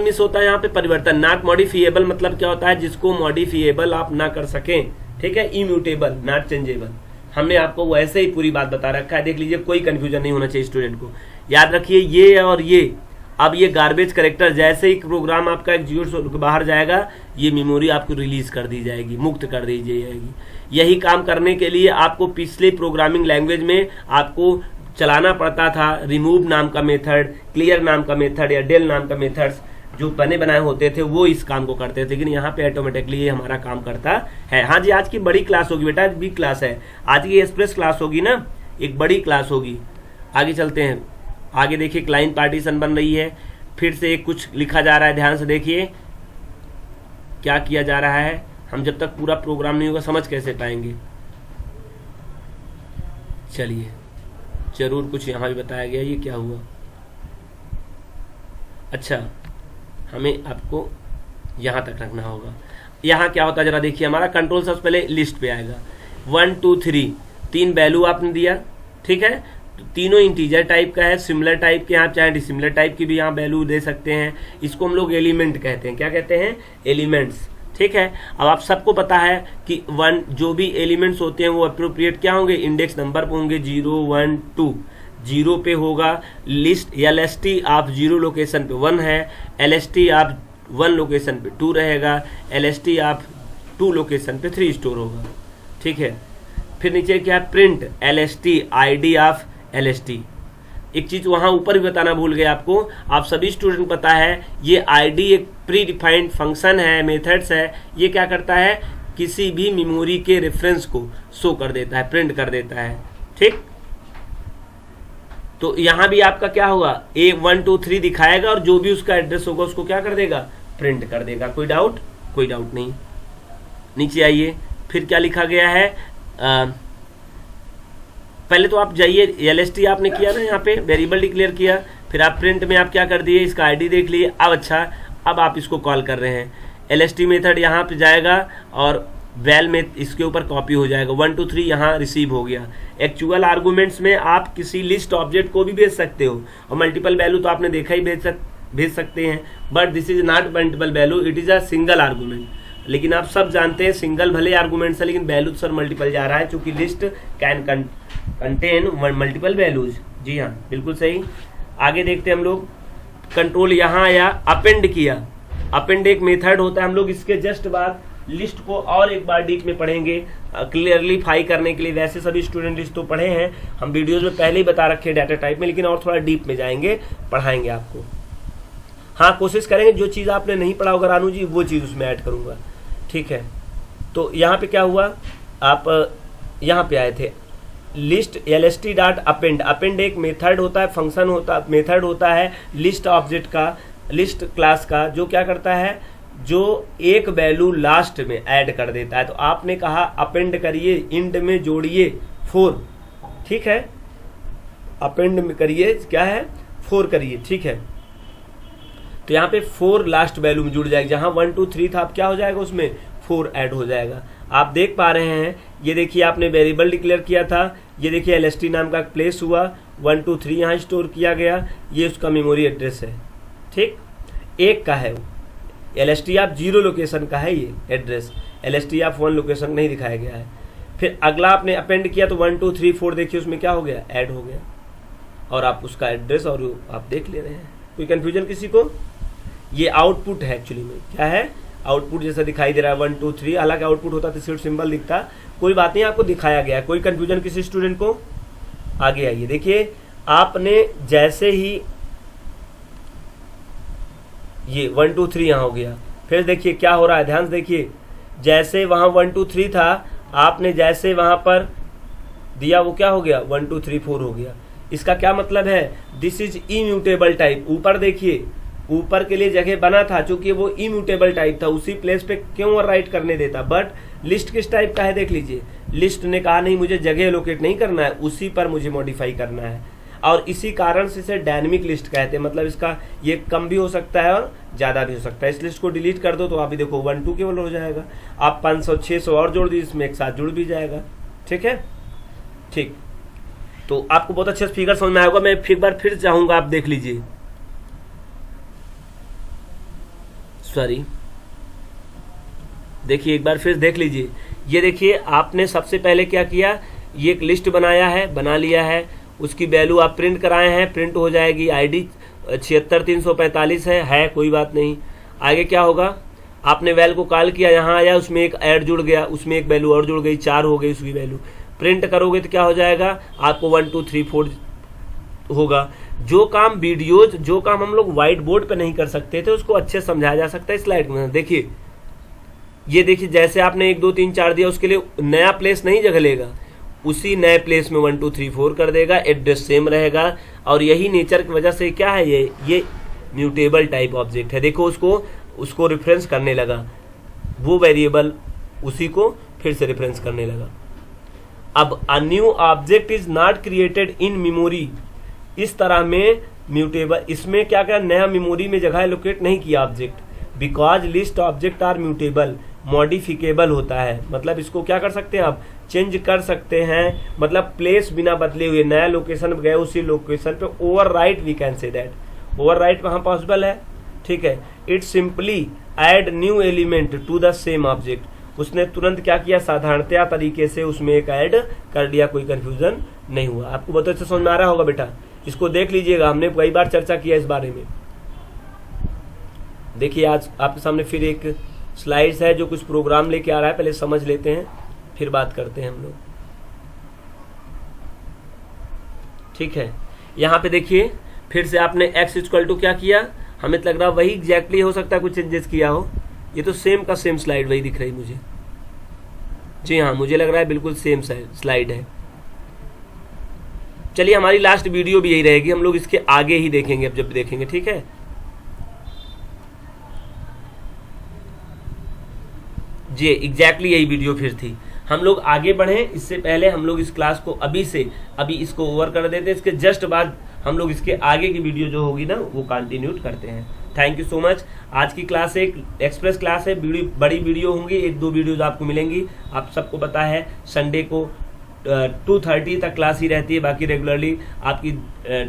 means होता है यहाँ पे परिवर्तन। नॉट मॉडिफिएबल मतलब क्या होता है, जिसको मॉडिफिएबल आप ना कर सकें, ठीक है। इम्यूटेबल नॉट चेंजेबल, हमने आपको वैसे ही पूरी बात बता रखा है, देख लीजिए, कोई कंफ्यूजन नहीं होना चाहिए स्टूडेंट को। याद रखिए ये और ये, अब ये गार्बेज करेक्टर, जैसे ही प्रोग्राम आपका एग्जीक्यूट बाहर जाएगा, ये मेमोरी आपको रिलीज कर दी जाएगी, मुक्त कर दी जाएगी। यही काम करने के लिए आपको पिछले प्रोग्रामिंग लैंग्वेज में आपको चलाना पड़ता था रिमूव नाम का मेथड, क्लियर नाम का मेथड या डेल नाम का मेथड्स जो बने बनाए होते थे, वो इस काम को करते थे, लेकिन यहाँ पे ऑटोमेटिकली ये हमारा काम करता है। हाँ जी, आज की बड़ी क्लास होगी बेटा, आज बिग क्लास है, आज की एक्सप्रेस क्लास होगी ना, एक बड़ी क्लास होगी। आगे चलते हैं, आगे देखिए क्लाइंट पार्टीशन बन रही है, फिर से एक कुछ लिखा जा रहा है, ध्यान से देखिए क्या किया जा रहा है। हम जब तक पूरा प्रोग्राम नहीं होगा समझ कैसे पाएंगे। चलिए, जरूर कुछ यहाँ भी बताया गया, ये क्या हुआ। अच्छा, हमें आपको यहाँ तक रखना होगा। यहाँ क्या होता है जरा देखिए, हमारा कंट्रोल सबसे पहले लिस्ट पे आएगा। 1 2 3 तीन वैल्यू आपने दिया, ठीक है। तो तीनों इंटीजर टाइप का है, सिमिलर टाइप के, आप चाहे डिसिमिलर टाइप की भी यहाँ वैल्यू दे सकते हैं। इसको हम लोग एलिमेंट कहते हैं। क्या कहते हैं? एलिमेंट्स, ठीक है। अब आप सबको पता है कि जो भी एलिमेंट्स होते हैं वो अप्रोप्रिएट क्या होंगे, इंडेक्स नंबर पे होंगे। 0 1 2, 0 पे होगा लिस्ट LST आप 0 लोकेशन पे 1 है, LST आप 1 लोकेशन पे 2 रहेगा, LST आप 2 लोकेशन पे 3 स्टोर होगा, ठीक है। फिर नीचे क्या है, print LST ID of LST। एक चीज वहां ऊपर भी बताना भूल गए आपको, आप सभी स्टूडेंट पता है ये ID एक प्री डिफाइंड फंक्शन है, मेथड्स है। ये क्या करता है, किसी भी मेमोरी के रेफरेंस को शो कर देता है, प्रिंट कर देता है, ठीक। तो यहां भी आपका क्या होगा, 1 2 3 दिखाएगा और जो भी उसका एड्रेस होगा उसको क्या कर देगा, प्रिंट कर देगा। कोई डाउट? कोई डाउट नहीं। नीचे आइए, फिर क्या लिखा गया है, पहले तो आप जाइए, LST आपने किया ना, यहाँ पे वेरिएबल डिक्लेयर किया, फिर आप प्रिंट में आप क्या कर दिए, इसका ID देख लिए। अब अच्छा, अब आप इसको कॉल कर रहे हैं, LST मेथड यहाँ पे जाएगा और वैल में इसके ऊपर कॉपी हो जाएगा। 1 2 3 यहाँ रिसीव हो गया। एक्चुअल आर्गूमेंट्स में आप किसी लिस्ट ऑब्जेक्ट को भी भेज सकते हो, और मल्टीपल वैल्यू तो आपने देखा ही भेज सकते हैं, but this is not multiple value, it is a single argument. लेकिन आप सब जानते हैं सिंगल भले आर्गूमेंट्स है, लेकिन वैल्यू सर मल्टीपल जा रहा है, क्योंकि list can contain multiple values. जी हाँ, बिल्कुल सही। आगे देखते हैं हम लोग, कंट्रोल यहाँ आया, अपेंड किया। अपेंड एक मेथड होता है, हम लोग इसके जस्ट बाद लिस्ट को और एक बार डीप में पढ़ेंगे क्लियरलीफाई करने के लिए। वैसे सभी स्टूडेंट लिस्ट तो पढ़े हैं, हम वीडियोज में पहले ही बता रखे हैं डाटा टाइप में, लेकिन और थोड़ा डीप में जाएंगे, पढ़ाएंगे आपको। हाँ, कोशिश करेंगे जो चीज़ आपने नहीं पढ़ा होगा रानू जी, वो चीज़ उसमें ऐड करूंगा, ठीक है। तो यहाँ पे क्या हुआ, आप यहाँ पे आए थे, list LST dot append. Append एक मेथड होता है, फंक्शन होता, मेथड होता है लिस्ट ऑब्जेक्ट का, लिस्ट क्लास का, जो क्या करता है, जो एक वैल्यू लास्ट में ऐड कर देता है। तो आपने कहा अपेंड करिए, इंड में जोड़िए 4, ठीक है। अपेंड में करिए, क्या है, 4 करिए, ठीक है। तो यहाँ पे 4 लास्ट वैल्यू में जुड़ जाएगा, जहां 1 2 3 था, अब क्या हो जाएगा, उसमें 4 ऐड हो जाएगा। आप देख पा रहे हैं, ये देखिए आपने वेरिएबल डिक्लेयर किया था, ये देखिए LST नाम का प्लेस हुआ, 1 2 3 यहाँ स्टोर किया गया, ये उसका मेमोरी एड्रेस है, ठीक। एक का है वो, LST आप 0 लोकेशन का है ये एड्रेस, LST आप 1 लोकेशन नहीं दिखाया गया है। फिर अगला आपने अपेंड किया तो 1 2 3 4 देखिए उसमें क्या हो गया, ऐड हो गया, और आप उसका एड्रेस और आप देख ले रहे हैं। कोई कंफ्यूजन किसी को? ये आउटपुट है, एक्चुअली में क्या है, आउटपुट जैसा दिखाई दे रहा है 1 2 3, हालांकि आउटपुट होता तो सिर्फ सिंबल दिखता। कोई बात नहीं, आपको दिखाया गया है। कोई कंफ्यूजन किसी स्टूडेंट को? आगे आइए, देखिए आपने जैसे ही ये 1 2 3 यहाँ हो गया, फिर देखिए क्या हो रहा है, ध्यान से देखिए, जैसे वहां 1 2 3 था, आपने जैसे वहां पर दिया वो क्या हो गया, 1 2 3 4 हो गया। इसका क्या मतलब है, दिस इज इम्यूटेबल टाइप। ऊपर देखिए, ऊपर के लिए जगह बना था, चूंकि वो इम्यूटेबल टाइप था, उसी प्लेस पे क्यों ओवरराइट करने देता। बट लिस्ट किस टाइप का है देख लीजिए, लिस्ट ने कहा नहीं मुझे जगह एलोकेट नहीं करना है, उसी पर मुझे मॉडिफाई करना है, और इसी कारण से इसे डायनेमिक लिस्ट कहते हैं। मतलब इसका ये कम भी हो सकता है और ज्यादा भी हो सकता है। इस लिस्ट को डिलीट कर दो तो आप भी देखो 1 2 केवल हो जाएगा, आप 500 600 और जोड़ दीजिए, इसमें एक साथ जुड़ भी जाएगा। ठीक है, ठीक, तो आपको बहुत अच्छे से फिगर समझ में आएगा। मैं एक बार फिर चाहूंगा आप देख लीजिए, सॉरी, देखिए एक बार फिर देख लीजिए। ये देखिए आपने सबसे पहले क्या किया, ये एक लिस्ट बनाया है, बना लिया है, उसकी वैल्यू आप प्रिंट कराए हैं, प्रिंट हो जाएगी। आईडी 76345 है, कोई बात नहीं। आगे क्या होगा, आपने वैल को कॉल किया, यहाँ आया, उसमें एक ऐड जुड़ गया, उसमें एक वैल्यू और जुड़ गई, 4 हो गई उसकी वैल्यू। प्रिंट करोगे तो क्या हो जाएगा, आपको 1 2 3 4 होगा। जो काम वीडियोज, जो काम हम लोग व्हाइट बोर्ड पे नहीं कर सकते थे, उसको अच्छे से समझाया जा सकता है स्लाइड में। देखिए, ये देखिए, जैसे आपने 1 2 3 4 दिया, उसके लिए नया प्लेस नहीं जगह लेगा, उसी नए प्लेस में 1 2 3 4 कर देगा, एड्रेस सेम रहेगा। और यही नेचर की वजह से क्या है, ये म्यूटेबल टाइप ऑब्जेक्ट है। देखो उसको रेफरेंस करने लगा, वो वेरिएबल उसी को फिर से रेफरेंस करने लगा। अब a new object is not created in memory, इस तरह में म्यूटेबल, इसमें क्या क्या नया मेमोरी में जगह एलोकेट नहीं किया object, because list object are mutable, modifiable होता है। मतलब इसको क्या कर सकते हैं आप, चेंज कर सकते हैं, मतलब प्लेस बिना बदले हुए, नया लोकेशन गए उसी लोकेशन पे overwrite, we can say that overwrite वहां पॉसिबल है। ठीक है, it simply add new element to the same object, उसने तुरंत क्या किया, साधारणतया तरीके से उसमें एक ऐड कर दिया, कोई कंफ्यूजन नहीं हुआ। आपको बहुत अच्छे समझ में आ रहा होगा बेटा, इसको देख लीजिएगा, हमने कई बार चर्चा किया इस बारे में। देखिए आज आपके सामने फिर एक स्लाइड्स है जो कुछ प्रोग्राम लेके आ रहा है, पहले समझ लेते हैं फिर बात करते हैं हम लोग। ठीक है, यहाँ पे देखिए फिर से आपने x इक्वल टू क्या किया, हमें लग रहा वही एग्जैक्टली, हो सकता है कुछ चेंजेस किया हो, ये तो सेम का सेम स्लाइड वही दिख रही मुझे। जी हाँ, मुझे लग रहा है बिल्कुल सेम स्लाइड है। चलिए हमारी लास्ट वीडियो भी यही रहेगी, हम लोग इसके आगे ही देखेंगे अब जब देखेंगे। ठीक है, जी एग्जैक्टली यही वीडियो फिर थी। हम लोग आगे बढ़े इससे पहले हम लोग इस क्लास को अभी इसको ओवर कर देते हैं, इसके जस्ट बाद हम लोग इसके आगे की वीडियो जो होगी ना वो कंटिन्यू करते हैं। Thank you so much. आज की क्लास एक एक्सप्रेस क्लास है, बड़ी वीडियो होंगी, 1 2 वीडियोज आपको मिलेंगी। आप सबको पता है संडे को 2:30 तक क्लास ही रहती है, बाकी रेगुलरली आपकी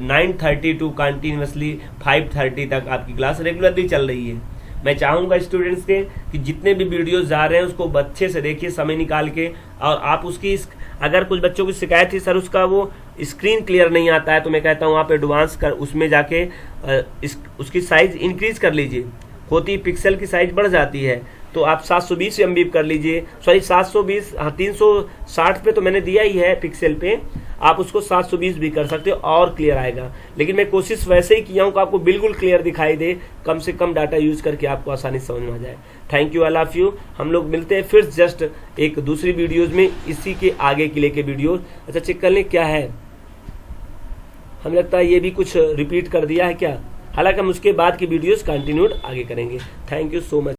9:30 टू कंटिन्यूसली 5:30 तक आपकी क्लास रेगुलरली चल रही है। मैं चाहूंगा स्टूडेंट्स के कि जितने भी वीडियोस जा रहे हैं उसको अच्छे से देखिए समय निकाल के, और आप उसकी अगर कुछ बच्चों की शिकायत थी सर उसका वो स्क्रीन क्लियर नहीं आता है, तो मैं कहता हूँ आप एडवांस कर उसमें जाके उसकी साइज इंक्रीज कर लीजिए, होती पिक्सल की साइज बढ़ जाती है, तो आप 720 MB कर लीजिए, सॉरी 720, हाँ 360 पे तो मैंने दिया ही है पिक्सल पे, आप उसको 720 भी कर सकते हो और क्लियर आएगा। लेकिन मैं कोशिश वैसे ही किया हूँ कि आपको बिल्कुल क्लियर दिखाई दे, कम से कम डाटा यूज करके आपको आसानी समझ में आ जाए। Thank you all of you. हम लोग मिलते हैं फिर जस्ट एक दूसरी वीडियोज में, इसी के आगे के लेके वीडियोज। अच्छा चेक कर लें क्या है, हमें लगता है ये भी कुछ रिपीट कर दिया है क्या, हालांकि हम उसके बाद की वीडियोज कंटिन्यूड आगे करेंगे। Thank you so much.